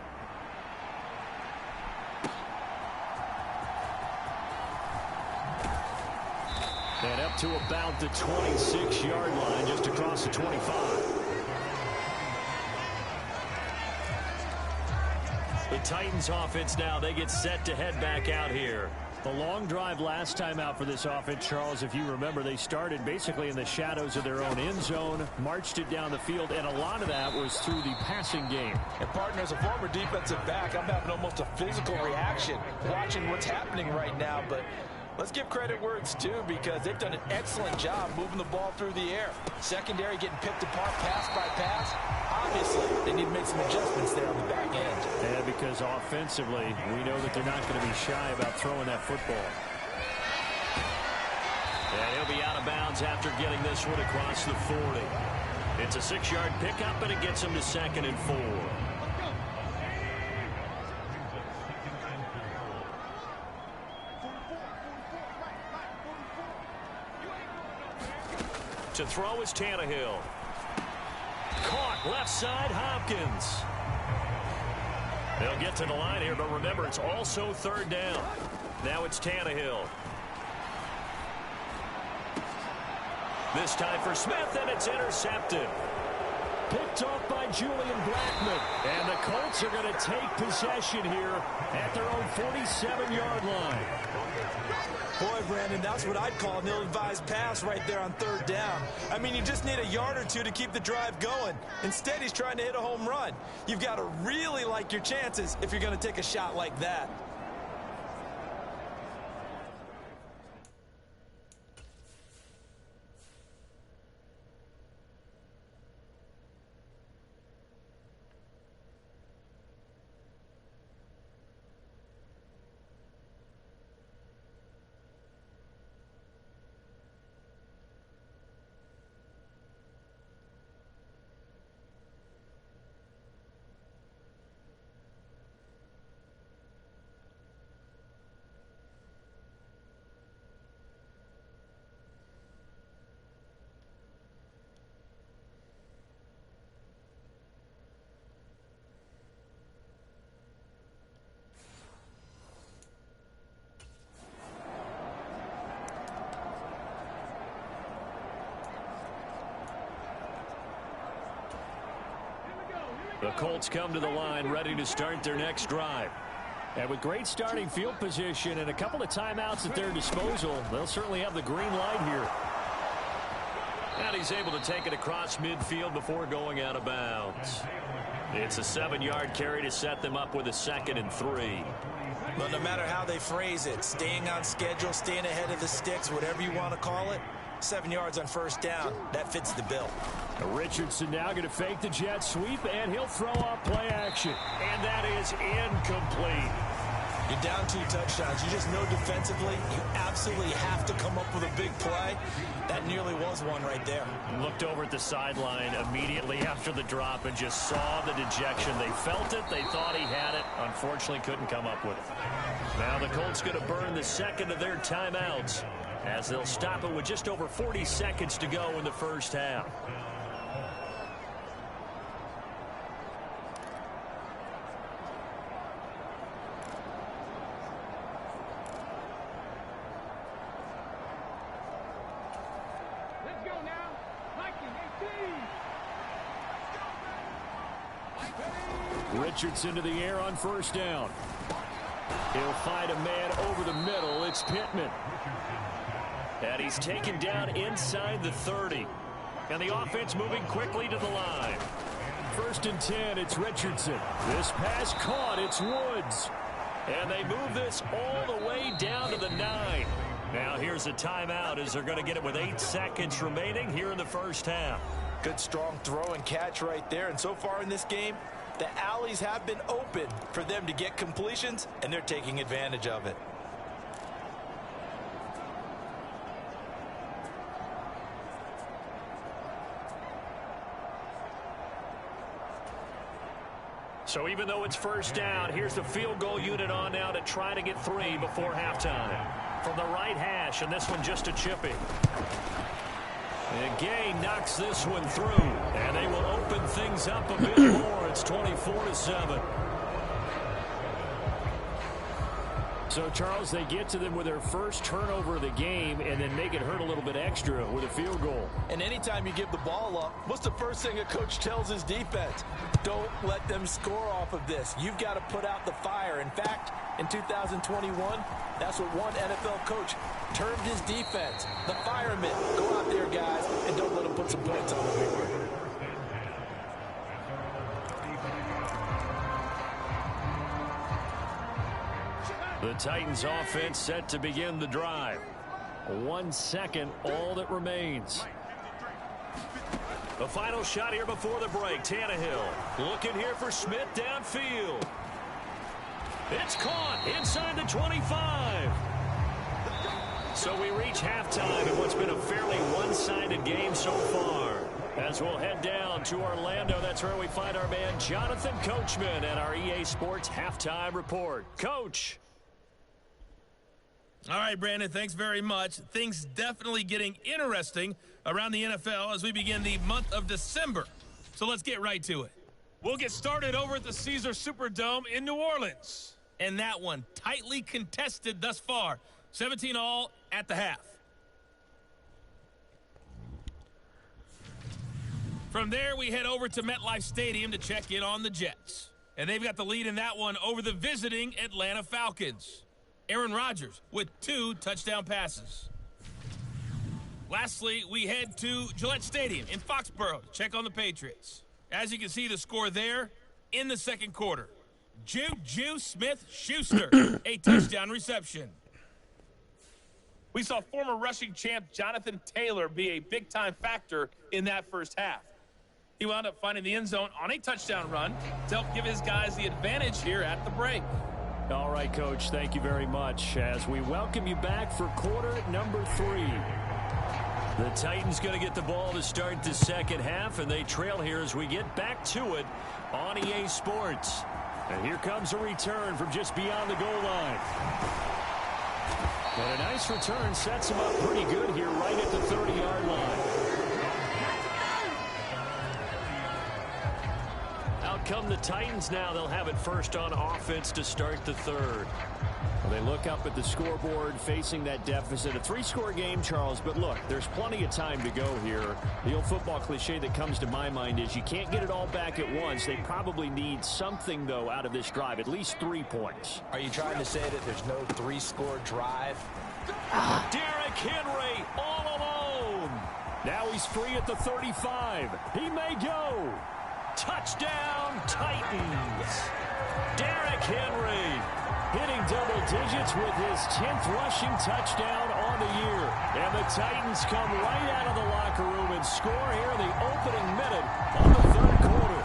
[SPEAKER 3] And up to about the 26-yard line, just across the 25. The Titans offense now, they get set to head back out here. The long drive last time out for this offense, Charles, if you remember, they started basically in the shadows of their own end zone, marched it down the field, and a lot of that was through the passing game.
[SPEAKER 4] And, partner, as a former defensive back, I'm having almost a physical reaction watching what's happening right now, but let's give credit where it's due because they've done an excellent job moving the ball through the air. Secondary getting picked apart pass by pass. Obviously, they need to make some adjustments there on the back end.
[SPEAKER 3] Yeah, because offensively, we know that they're not going to be shy about throwing that football. And he'll be out of bounds after getting this one across the 40. It's a 6-yard pickup, and it gets him to 2nd and 4. To throw is Tannehill. Caught left side, Hopkins. They'll get to the line here, but remember, it's also 3rd down. Now it's Tannehill. This time for Smith, and it's intercepted. Picked off by Julian Blackmon. And the Colts are going to take possession here at their own 47-yard line.
[SPEAKER 4] Boy, Brandon, that's what I'd call an ill-advised pass right there on 3rd down. I mean, you just need a yard or 2 to keep the drive going. Instead, he's trying to hit a home run. You've got to really like your chances if you're going to take a shot like that.
[SPEAKER 3] The Colts come to the line ready to start their next drive. And with great starting field position and a couple of timeouts at their disposal, they'll certainly have the green light here. And he's able to take it across midfield before going out of bounds. It's a 7-yard carry to set them up with a 2nd and 3.
[SPEAKER 4] Well, no matter how they phrase it, staying on schedule, staying ahead of the sticks, whatever you want to call it, 7 yards on first down, that fits the bill.
[SPEAKER 3] Richardson now going to fake the jet sweep, and he'll throw off play action. And that is incomplete.
[SPEAKER 4] You're down 2 touchdowns. You just know defensively you absolutely have to come up with a big play. That nearly was one right there.
[SPEAKER 3] Looked over at the sideline immediately after the drop and just saw the dejection. They felt it. They thought he had it. Unfortunately, couldn't come up with it. Now the Colts going to burn the 2nd of their timeouts as they'll stop it with just over 40 seconds to go in the first half. Richardson to the air on first down. He'll find a man over the middle. It's Pittman. And he's taken down inside the 30. And the offense moving quickly to the line. 1st and 10, it's Richardson. This pass caught, it's Woods. And they move this all the way down to the 9. Now here's a timeout as they're going to get it with 8 seconds remaining here in the first half.
[SPEAKER 4] Good strong throw and catch right there. And so far in this game, the alleys have been open for them to get completions, and they're taking advantage of it.
[SPEAKER 3] So even though it's first down, here's the field goal unit on now to try to get 3 before halftime. From the right hash, and this one just a chipping. And Gay knocks this one through, and they will open things up a bit more. It's 24-7. So, Charles, they get to them with their first turnover of the game and then make it hurt a little bit extra with a field goal.
[SPEAKER 4] And anytime you give the ball up, what's the first thing a coach tells his defense? Don't let them score off of this. You've got to put out the fire. In fact, in 2021, that's what one NFL coach termed his defense. The firemen. Go out there, guys, and don't let them put some points on the board.
[SPEAKER 3] The Titans offense set to begin the drive. 1 second, all that remains. The final shot here before the break. Tannehill looking here for Smith downfield. It's caught inside the 25. So we reach halftime in what's been a fairly one-sided game so far. As we'll head down to Orlando, that's where we find our man Jonathan Coachman at our EA Sports Halftime Report. Coach.
[SPEAKER 5] All right, Brandon, thanks very much. Things definitely getting interesting around the NFL as we begin the month of December. So let's get right to it. We'll get started over at the Caesars Superdome in New Orleans. And that one tightly contested thus far. 17-all at the half. From there, we head over to MetLife Stadium to check in on the Jets. And they've got the lead in that one over the visiting Atlanta Falcons. Aaron Rodgers with 2 touchdown passes. Lastly, we head to Gillette Stadium in Foxborough to check on the Patriots. As you can see, the score there in the second quarter. Juju Smith-Schuster, a touchdown reception. We saw former rushing champ Jonathan Taylor be a big-time factor in that first half. He wound up finding the end zone on a touchdown run to help give his guys the advantage here at the break.
[SPEAKER 3] All right, Coach, thank you very much as we welcome you back for quarter number 3. The Titans going to get the ball to start the second half, and they trail here as we get back to it on EA Sports. And here comes a return from just beyond the goal line. And a nice return sets him up pretty good here right at the 30-yard line. Out come the Titans now. They'll have it first on offense to start the third. Well, they look up at the scoreboard facing that deficit. A 3-score game, Charles, but look, there's plenty of time to go here. The old football cliche that comes to my mind is you can't get it all back at once. They probably need something, though, out of this drive, at least 3 points.
[SPEAKER 4] Are you trying to say that there's no 3-score drive?
[SPEAKER 3] Derrick Henry all alone. Now he's free at the 35. He may go. Touchdown, Titans. Derrick Henry hitting double digits with his 10th rushing touchdown on the year. And the Titans come right out of the locker room and score here in the opening minute of the third quarter.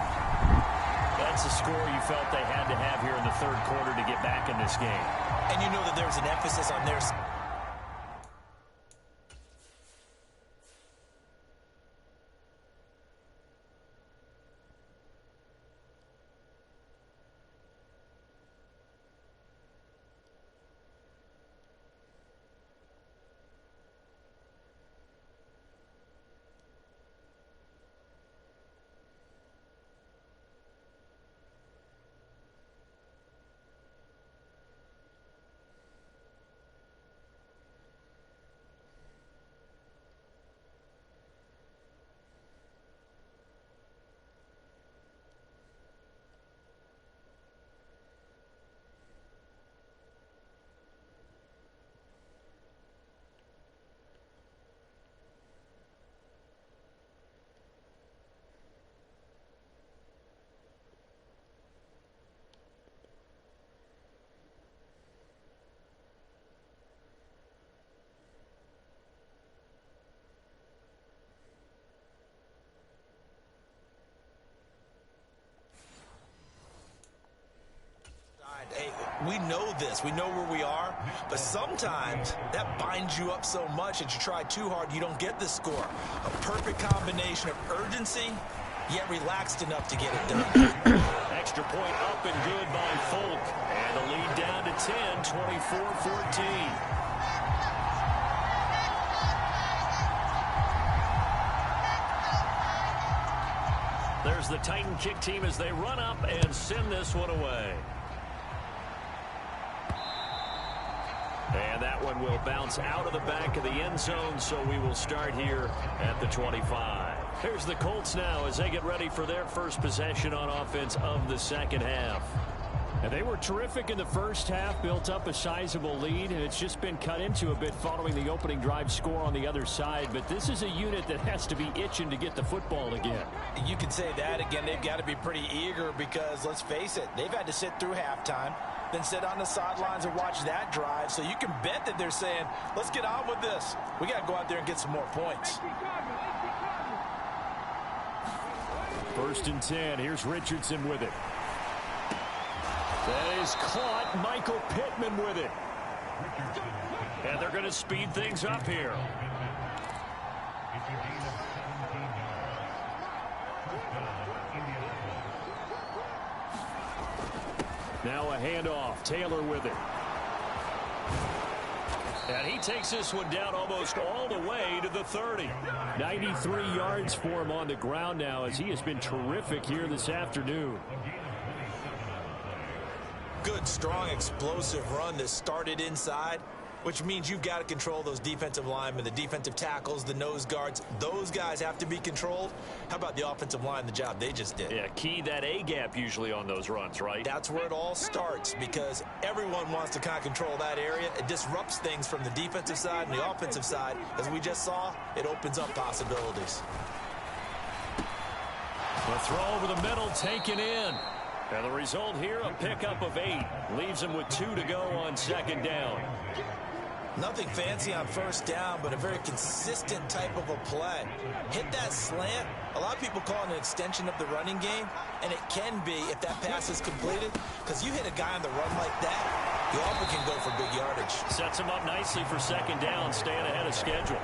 [SPEAKER 3] That's the score you felt they had to have here in the third quarter to get back in this game.
[SPEAKER 4] And you know that there's an emphasis on their side. Hey, we know this. We know where we are. But sometimes that binds you up so much that you try too hard, you don't get the score. A perfect combination of urgency, yet relaxed enough to get it done.
[SPEAKER 3] Extra point up and good by Folk. And the lead down to 10, 24-14. There's the Titan kick team as they run up and send this one away. And that one will bounce out of the back of the end zone, so we will start here at the 25. Here's the Colts now as they get ready for their first possession on offense of the second half. And they were terrific in the first half, built up a sizable lead, and it's just been cut into a bit following the opening drive score on the other side. But this is a unit that has to be itching to get the football again.
[SPEAKER 4] You can say that again. They've got to be pretty eager because, let's face it, they've had to sit through halftime, then sit on the sidelines and watch that drive. So you can bet that they're saying, let's get on with this. We got to go out there and get some more points.
[SPEAKER 3] First and 10. Here's Richardson with it. That is caught. Michael Pittman with it. And they're going to speed things up here. Now a handoff. Taylor with it. And he takes this one down almost all the way to the 30. 93 yards for him on the ground now as he has been terrific here this afternoon.
[SPEAKER 4] Good, strong, explosive run that started inside, which means you've got to control those defensive linemen, the defensive tackles, the nose guards. Those guys have to be controlled. How about the offensive line, the job they just did?
[SPEAKER 3] Yeah, key that A-gap usually on those runs, right?
[SPEAKER 4] That's where it all starts because everyone wants to kind of control that area. It disrupts things from the defensive side and the offensive side. As we just saw, it opens up possibilities.
[SPEAKER 3] The throw over the middle taken in. And the result here, a pickup of 8. Leaves him with 2 to go on second down.
[SPEAKER 4] Nothing fancy on first down, but a very consistent type of a play. Hit that slant. A lot of people call it an extension of the running game, and it can be if that pass is completed, because you hit a guy on the run like that, you often can go for big yardage.
[SPEAKER 3] Sets him up nicely for second down, staying ahead of schedule.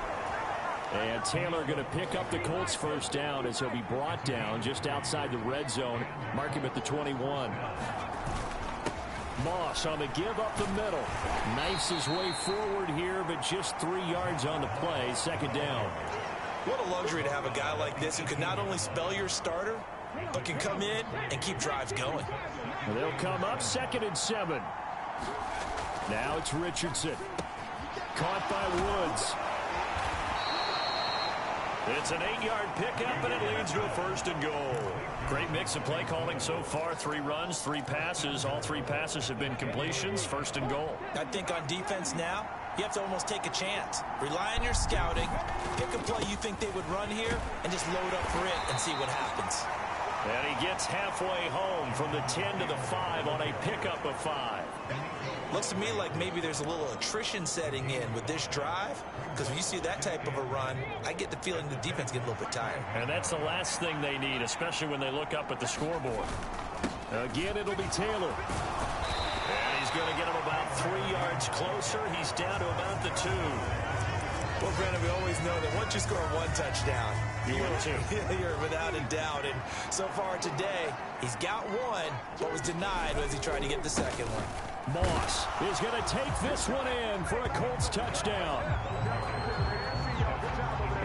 [SPEAKER 3] And Taylor going to pick up the Colts first down as he'll be brought down just outside the red zone. Mark him at the 21. Moss on the give up the middle. Knifes his way forward here, but just 3 yards on the play. Second down.
[SPEAKER 4] What a luxury to have a guy like this who can not only spell your starter, but can come in and keep drives going.
[SPEAKER 3] And they'll come up 2nd and 7. Now it's Richardson. Caught by Woods. It's an 8-yard pickup, and it leads to a 1st and goal. Great mix of play calling so far. 3 runs, 3 passes. All 3 passes have been completions. 1st and goal.
[SPEAKER 4] I think on defense now, you have to almost take a chance. Rely on your scouting. Pick a play you think they would run here, and just load up for it and see what happens.
[SPEAKER 3] And he gets halfway home from the 10 to the 5 on a pickup of 5.
[SPEAKER 4] Looks to me like maybe there's a little attrition setting in with this drive, because when you see that type of a run, I get the feeling the defense gets a little bit tired.
[SPEAKER 3] And that's the last thing they need, especially when they look up at the scoreboard. Again, it'll be Taylor. And he's going to get him about 3 yards closer. He's down to about the 2.
[SPEAKER 4] Well, Brandon, we always know that once you score 1 touchdown, you're without a doubt. And so far today, he's got 1, but was denied as he tried to get the 2nd one.
[SPEAKER 3] Moss is going to take this one in for a Colts touchdown.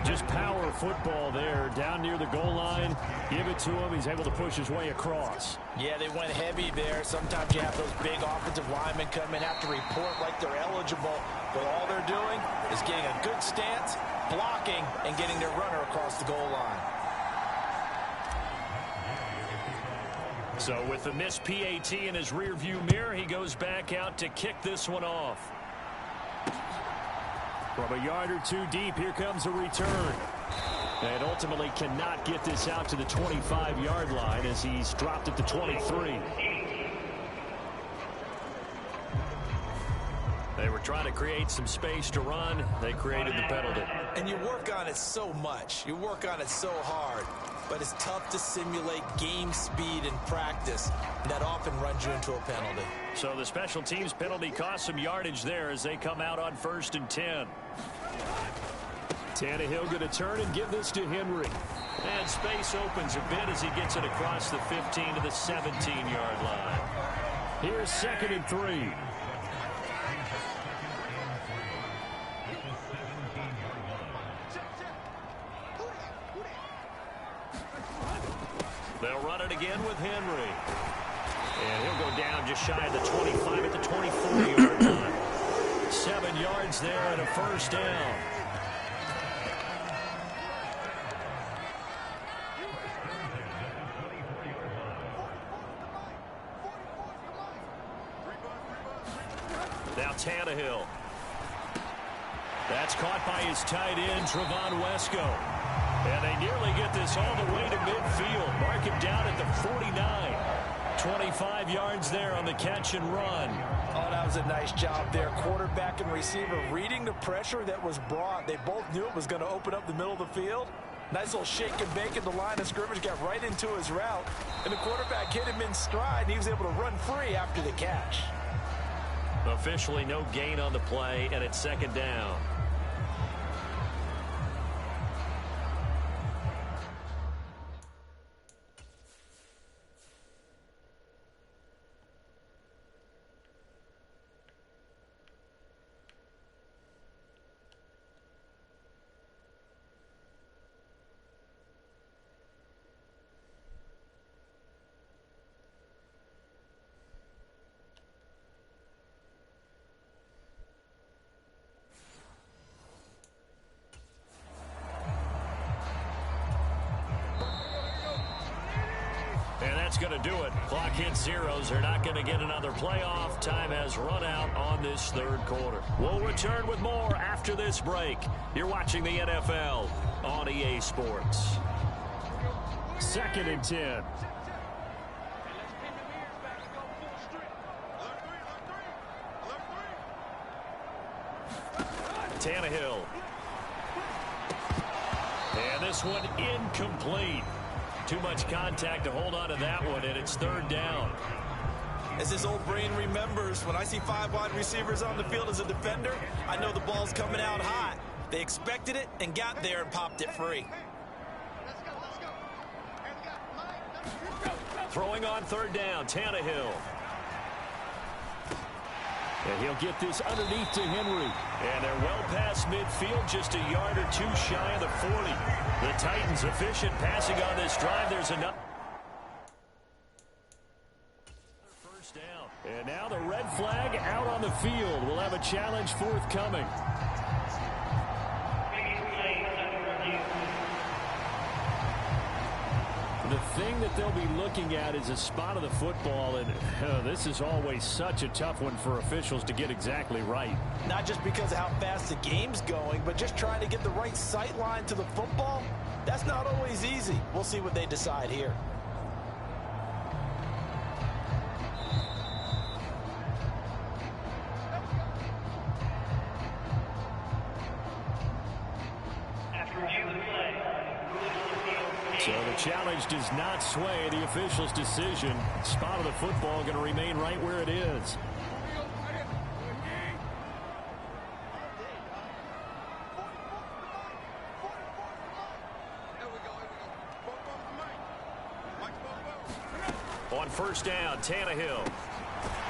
[SPEAKER 3] Just power football there, down near the goal line. Give it to him. He's able to push his way across.
[SPEAKER 4] Yeah, they went heavy there. Sometimes you have those big offensive linemen come in, have to report like they're eligible. But all they're doing is getting a good stance, blocking, and getting their runner across the goal line.
[SPEAKER 3] So with the missed PAT in his rearview mirror, he goes back out to kick this one off. From a yard or 2 deep, here comes a return. And ultimately cannot get this out to the 25-yard line as he's dropped at the 23. They were trying to create some space to run. They created the penalty.
[SPEAKER 4] And you work on it so much. You work on it so hard. But it's tough to simulate game speed in practice. And that often runs you into a penalty.
[SPEAKER 3] So the special teams penalty cost some yardage there as they come out on 1st and 10. Tannehill going to turn and give this to Henry. And space opens a bit as he gets it across the 15 to the 17-yard line. Here's 2nd and 3. They'll run it again with Henry. And he'll go down just shy of the 25 at the 24-yard line. 7 yards there and a 1st down. Now Tannehill. That's caught by his tight end, Trevon Wesco. And they nearly get this all the way to midfield. Mark him down at the 49. 25 yards there on the catch and run.
[SPEAKER 4] Oh, that was a nice job there. Quarterback and receiver reading the pressure that was brought. They both knew it was going to open up the middle of the field. Nice little shake and bake at the line of scrimmage. Got right into his route. And the quarterback hit him in stride. And he was able to run free after the catch.
[SPEAKER 3] Officially no gain on the play, and it's 2nd down. Going to do it. Clock hits zeros. They're not going to get another playoff. Time has run out on this 3rd quarter. We'll return with more after this break. You're watching the NFL on EA Sports. 2nd and 10. Tannehill. And this one incomplete. Too much contact to hold on to that one, and it's 3rd down.
[SPEAKER 4] As his old brain remembers, when I see 5 wide receivers on the field as a defender, I know the ball's coming out hot. They expected it and got there and popped it free.
[SPEAKER 3] Throwing on 3rd down, Tannehill. And he'll get this underneath to Henry. And they're well past midfield, just a yard or 2 shy of the 40. The Titans efficient passing on this drive. There's enough. 1st down. And now the red flag out on the field. We'll have a challenge forthcoming. The thing that they'll be looking at is a spot of the football, and this is always such a tough one for officials to get exactly right.
[SPEAKER 4] Not just because of how fast the game's going, but just trying to get the right sight line to the football. That's not always easy. We'll see what they decide here.
[SPEAKER 3] So the challenge does not sway the official's decision. Spot of the football going to remain right where it is. On first down, Tannehill.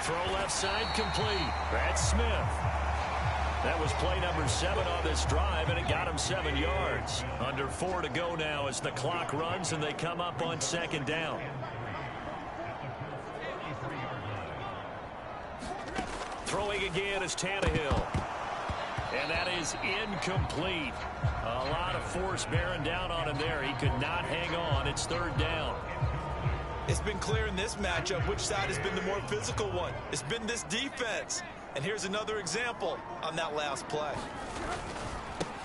[SPEAKER 3] Throw left side complete. That's Smith. That was play number 7 on this drive, and it got him 7 yards. Under 4 to go now as the clock runs, and they come up on second down. Throwing again is Tannehill. And that is incomplete. A lot of force bearing down on him there. He could not hang on. It's third down.
[SPEAKER 4] It's been clear in this matchup which side has been the more physical one. It's been this defense. And here's another example on that last play.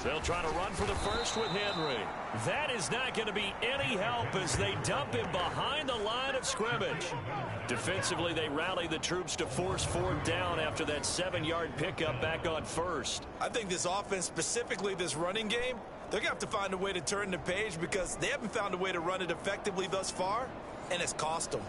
[SPEAKER 3] They'll try to run for the first with Henry. That is not going to be any help as they dump him behind the line of scrimmage. Defensively, they rally the troops to force fourth down after that 7-yard pickup back on first.
[SPEAKER 4] I think this offense, specifically this running game, they're going to have to find a way to turn the page because they haven't found a way to run it effectively thus far, and it's cost them.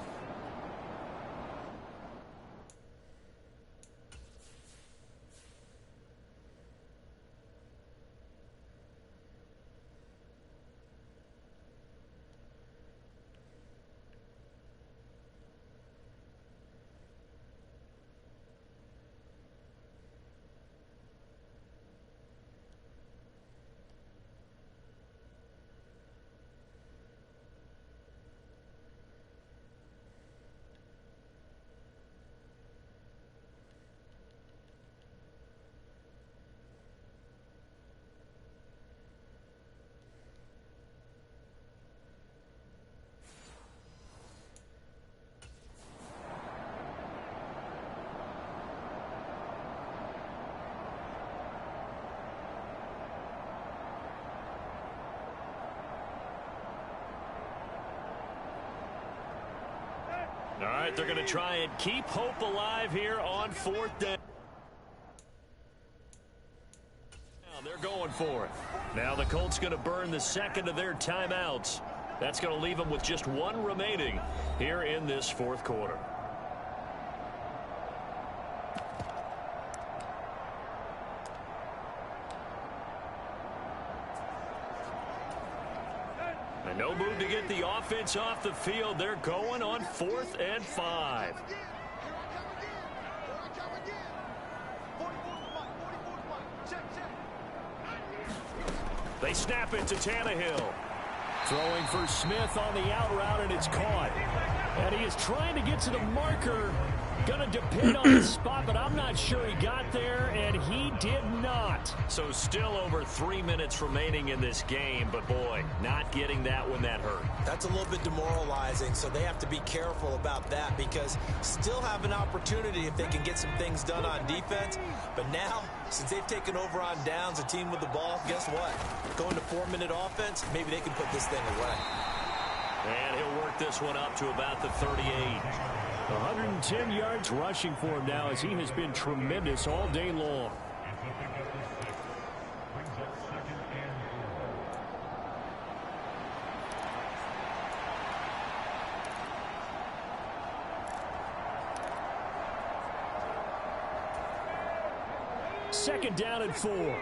[SPEAKER 3] All right, they're going to try and keep hope alive here on fourth down. They're going for it. Now the Colts going to burn the second of their timeouts. That's going to leave them with just one remaining here in this fourth quarter. And no move to get the offense off the field. They're going on 4th and 5. They snap it to Tannehill. Throwing for Smith on the out route, and it's caught. And he is trying to get to the marker. Going to depend on his spot, but I'm not sure he got there, and he did not. So still over 3 minutes remaining in this game, but boy, not getting that when that hurt.
[SPEAKER 4] That's a little bit demoralizing, so they have to be careful about that because still have an opportunity if they can get some things done on defense. But now, since they've taken over on downs, a team with the ball, guess what? Going to 4-minute offense, maybe they can put this thing away.
[SPEAKER 3] And he'll work this one up to about the 38. 110 yards rushing for him now as he has been tremendous all day long. Second down and 4.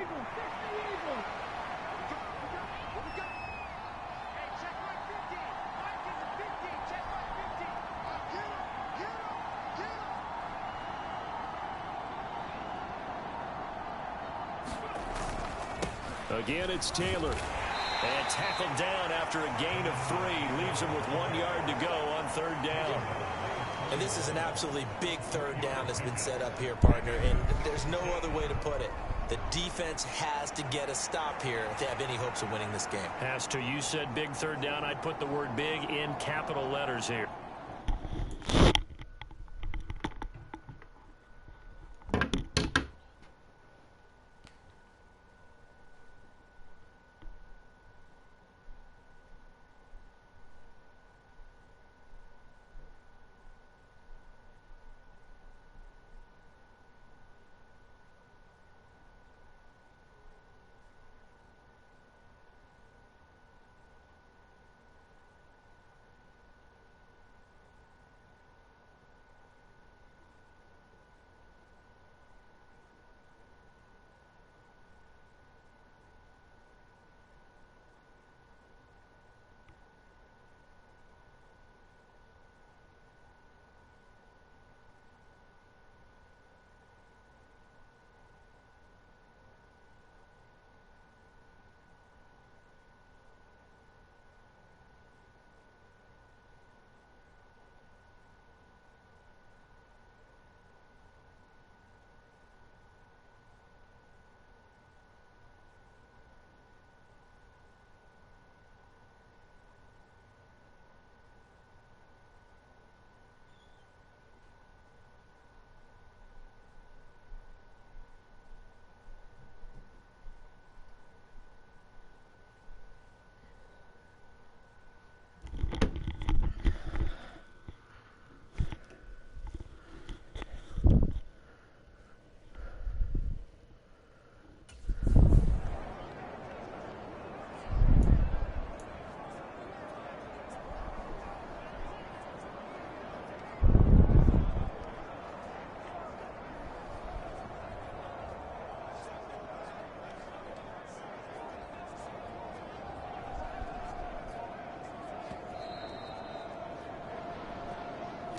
[SPEAKER 3] Again, it's Taylor. And tackled down after a gain of 3. Leaves him with 1 yard to go on third down.
[SPEAKER 4] And this is an absolutely big third down that's been set up here, partner, and there's no other way to put it. The defense has to get a stop here if they have any hopes of winning this game.
[SPEAKER 3] Has to. You said big third down. I'd put the word big in capital letters here.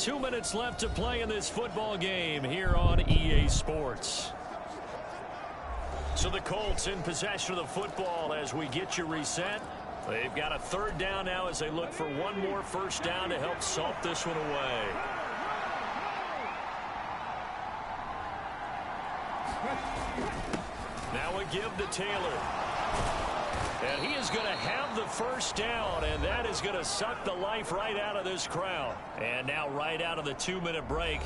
[SPEAKER 3] Two minutes left to play in this football game here on EA Sports. So the Colts in possession of the football as we get you reset. They've got a third down now as they look for one more first down to help salt this one away. Now a give to Taylor. And he is going to have the first down, and that is going to suck the life right out of this crowd. And now right out of the 2-minute break,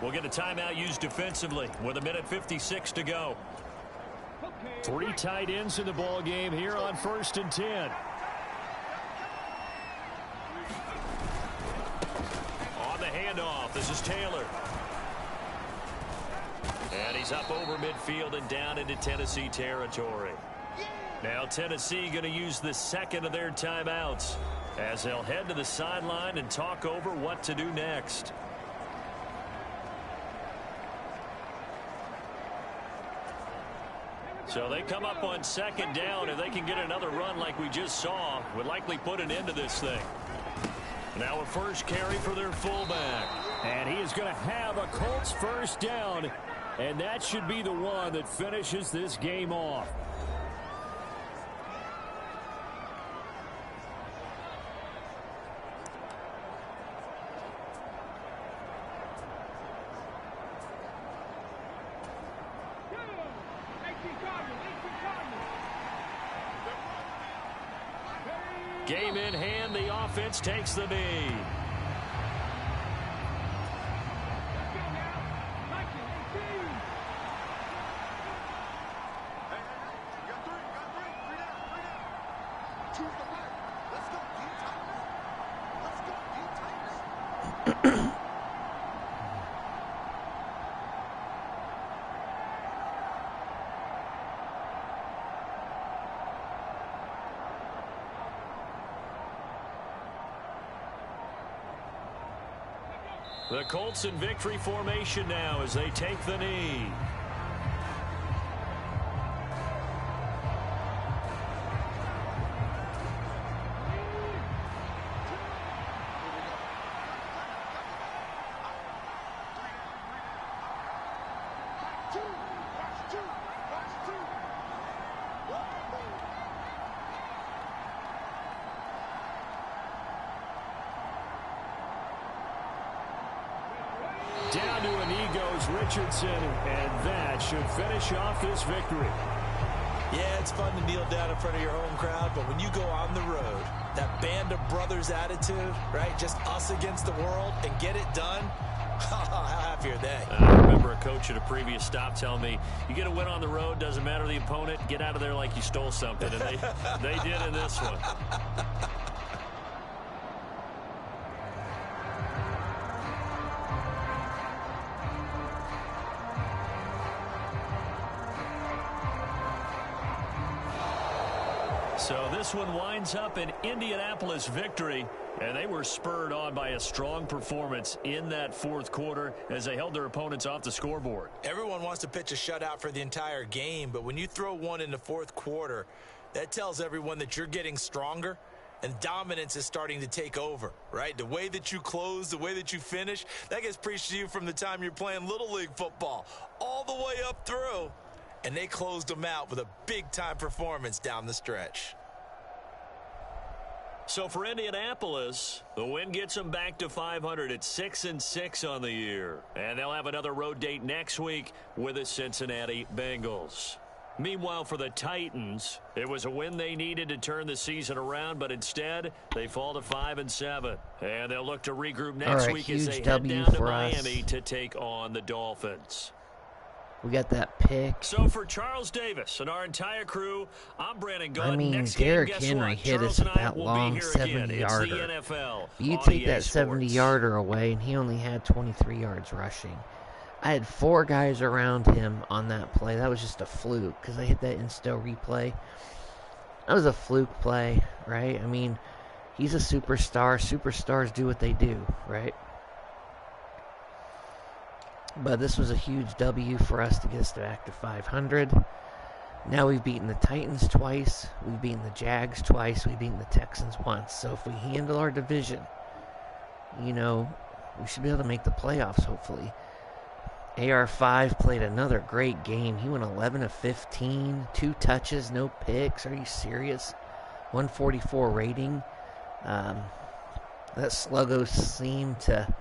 [SPEAKER 3] we'll get a timeout used defensively with 1:56 to go. Three tight ends in the ball game here on 1st and 10. On the handoff, this is Taylor. And he's up over midfield and down into Tennessee territory. Now Tennessee going to use the second of their timeouts as they'll head to the sideline and talk over what to do next. So they come up on second down. If they can get another run like we just saw, would likely put an end to this thing. Now a first carry for their fullback. And he is going to have a Colts first down. And that should be the one that finishes this game off. Game in hand, the offense takes the knee. The Colts in victory formation now as they take the knee. Into a knee goes Richardson, and that should finish off this victory.
[SPEAKER 4] Yeah, it's fun to kneel down in front of your home crowd, but when you go on the road, that band of brothers attitude, right, just us against the world, and get it done, how happy are they?
[SPEAKER 3] I remember a coach at a previous stop telling me, you get a win on the road, doesn't matter the opponent, get out of there like you stole something, and they did in this one. So this one winds up an Indianapolis victory, and they were spurred on by a strong performance in that fourth quarter as they held their opponents off the scoreboard.
[SPEAKER 4] Everyone wants to pitch a shutout for the entire game, but when you throw one in the fourth quarter, that tells everyone that you're getting stronger and dominance is starting to take over, right? The way that you close, the way that you finish, that gets preached to you from the time you're playing Little League football all the way up through. And they closed them out with a big-time performance down the stretch.
[SPEAKER 3] So for Indianapolis, the win gets them back to 500 at 6-6 on the year. And they'll have another road date next week with the Cincinnati Bengals. Meanwhile, for the Titans, it was a win they needed to turn the season around, but instead they fall to 5-7. And they'll look to regroup next week as they head down to Miami to take on the Dolphins.
[SPEAKER 1] We got that pick.
[SPEAKER 3] So for Charles Davis and our entire crew, I'm Brandon Gunn.
[SPEAKER 1] I mean,
[SPEAKER 3] Next
[SPEAKER 1] Derrick
[SPEAKER 3] game,
[SPEAKER 1] Henry hit
[SPEAKER 3] Charles
[SPEAKER 1] us with that long 70-yarder. You take that 70-yarder away, and he only had 23 yards rushing. I had 4 guys around him on that play. That was just a fluke because I hit that insto replay. That was a fluke play, right? I mean, he's a superstar. Superstars do what they do, right? But this was a huge W for us to get us back to 500. Now we've beaten the Titans twice. We've beaten the Jags twice. We've beaten the Texans once. So if we handle our division, we should be able to make the playoffs, hopefully. AR5 played another great game. He went 11 of 15, 2 touches, no picks. Are you serious? 144 rating. That Sluggo seemed to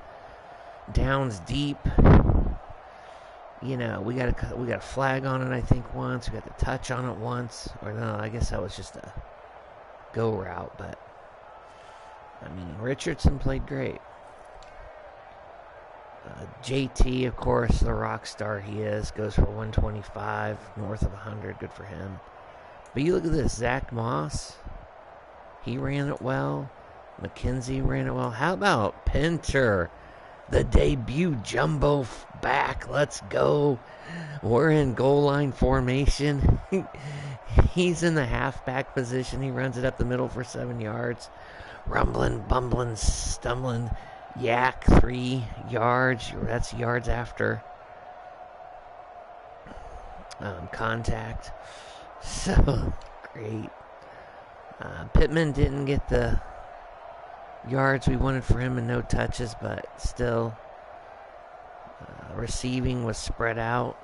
[SPEAKER 1] downs deep. We got a flag on it, I think, once. We got the touch on it once. Or no, I guess that was just a go route. But, I mean, Richardson played great. JT, of course, the rock star he is, goes for 125, north of 100. Good for him. But you look at this. Zach Moss, he ran it well. McKenzie ran it well. How about Pinter? The debut jumbo back. Let's go. We're in goal line formation. He's in the halfback position. He runs it up the middle for 7 yards. Rumbling, bumbling, stumbling. Yak, 3 yards. That's yards after contact. So great. Pittman didn't get the yards we wanted for him and no touches, but still receiving was spread out.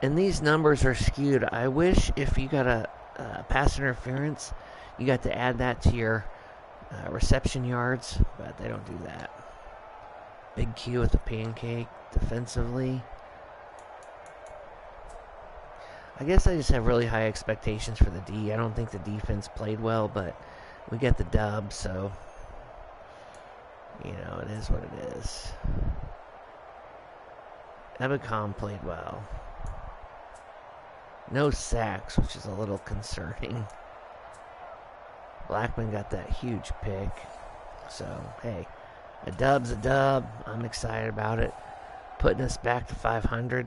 [SPEAKER 1] And these numbers are skewed. I wish if you got a pass interference, you got to add that to your reception yards, but they don't do that. Big Q with the pancake defensively. I guess I just have really high expectations for the D. I don't think the defense played well, but we get the dub, so it is what it is. Ebicom played well. No sacks, which is a little concerning. Blackman got that huge pick. So, hey, a dub's a dub. I'm excited about it. Putting us back to 500.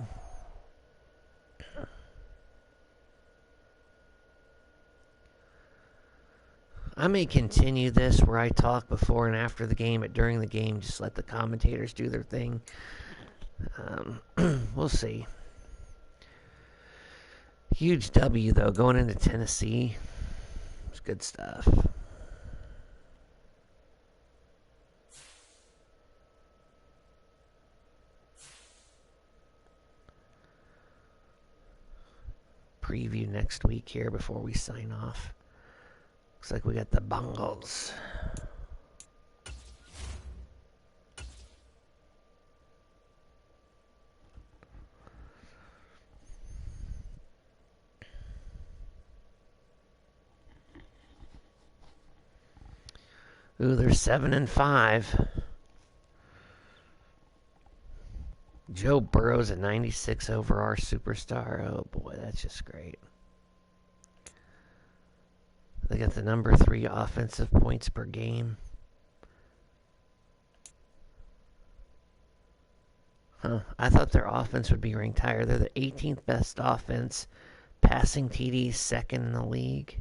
[SPEAKER 1] I may continue this where I talk before and after the game, but during the game, just let the commentators do their thing. We'll see. Huge W, though, going into Tennessee. It's good stuff. Preview next week here before we sign off. Looks like we got the Bengals. Ooh, they're 7-5. Joe Burrow's a 96 over our superstar. Oh boy, that's just great. They got the number 3 offensive points per game. Huh. I thought their offense would be ranked higher. They're the 18th best offense. Passing TDs, second in the league.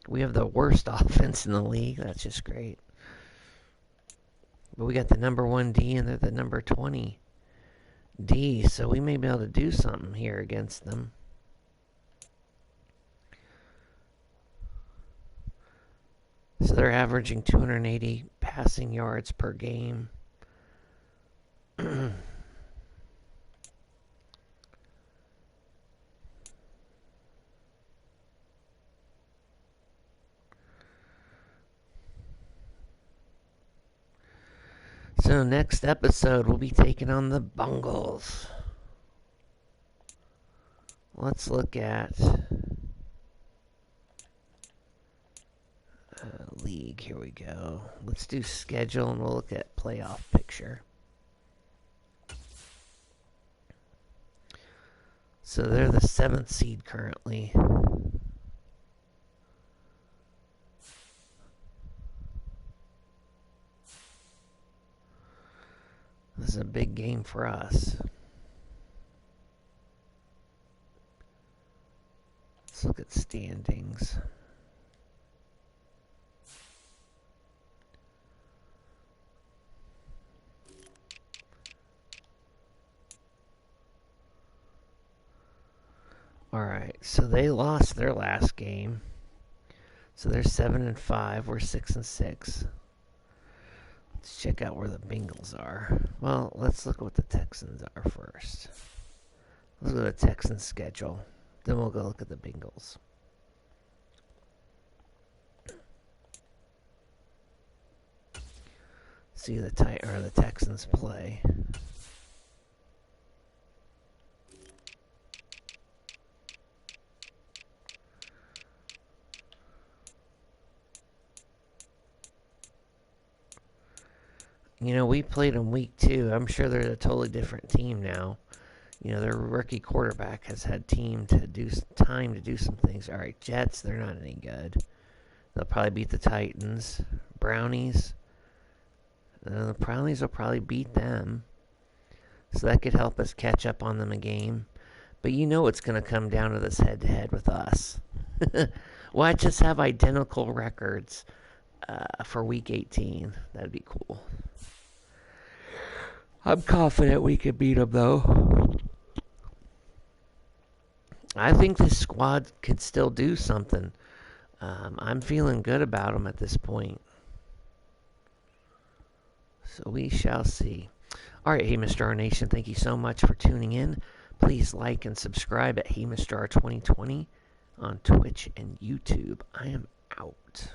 [SPEAKER 1] We have the worst offense in the league. That's just great. But we got the number 1 D and they're the number 20 D. So we may be able to do something here against them. So they're averaging 280 passing yards per game. So next episode, we'll be taking on the Bungles. Let's look at league. Here we go. Let's do schedule, and we'll look at playoff picture. So they're the 7th seed currently. This is a big game for us. Let's look at standings. Alright, so they lost their last game. So they're 7-5. We're 6-6. Let's check out where the Bengals are. Well, let's look at what the Texans are first. Let's look at the Texans' schedule. Then we'll go look at the Bengals. See the Texans play. You know, we played them week 2. I'm sure they're a totally different team now. You know, their rookie quarterback has had time to do some things. All right, Jets, they're not any good. They'll probably beat the Titans. Brownies. The Brownies will probably beat them. So that could help us catch up on them a game. But you know it's going to come down to this head-to-head with us. Watch us have identical records for Week 18. That'd be cool. I'm confident we can beat them, though. I think this squad could still do something. I'm feeling good about them at this point. So we shall see. All right, Hey Mr. R Nation, thank you so much for tuning in. Please like and subscribe at Hey Mr. R 2020 on Twitch and YouTube. I am out.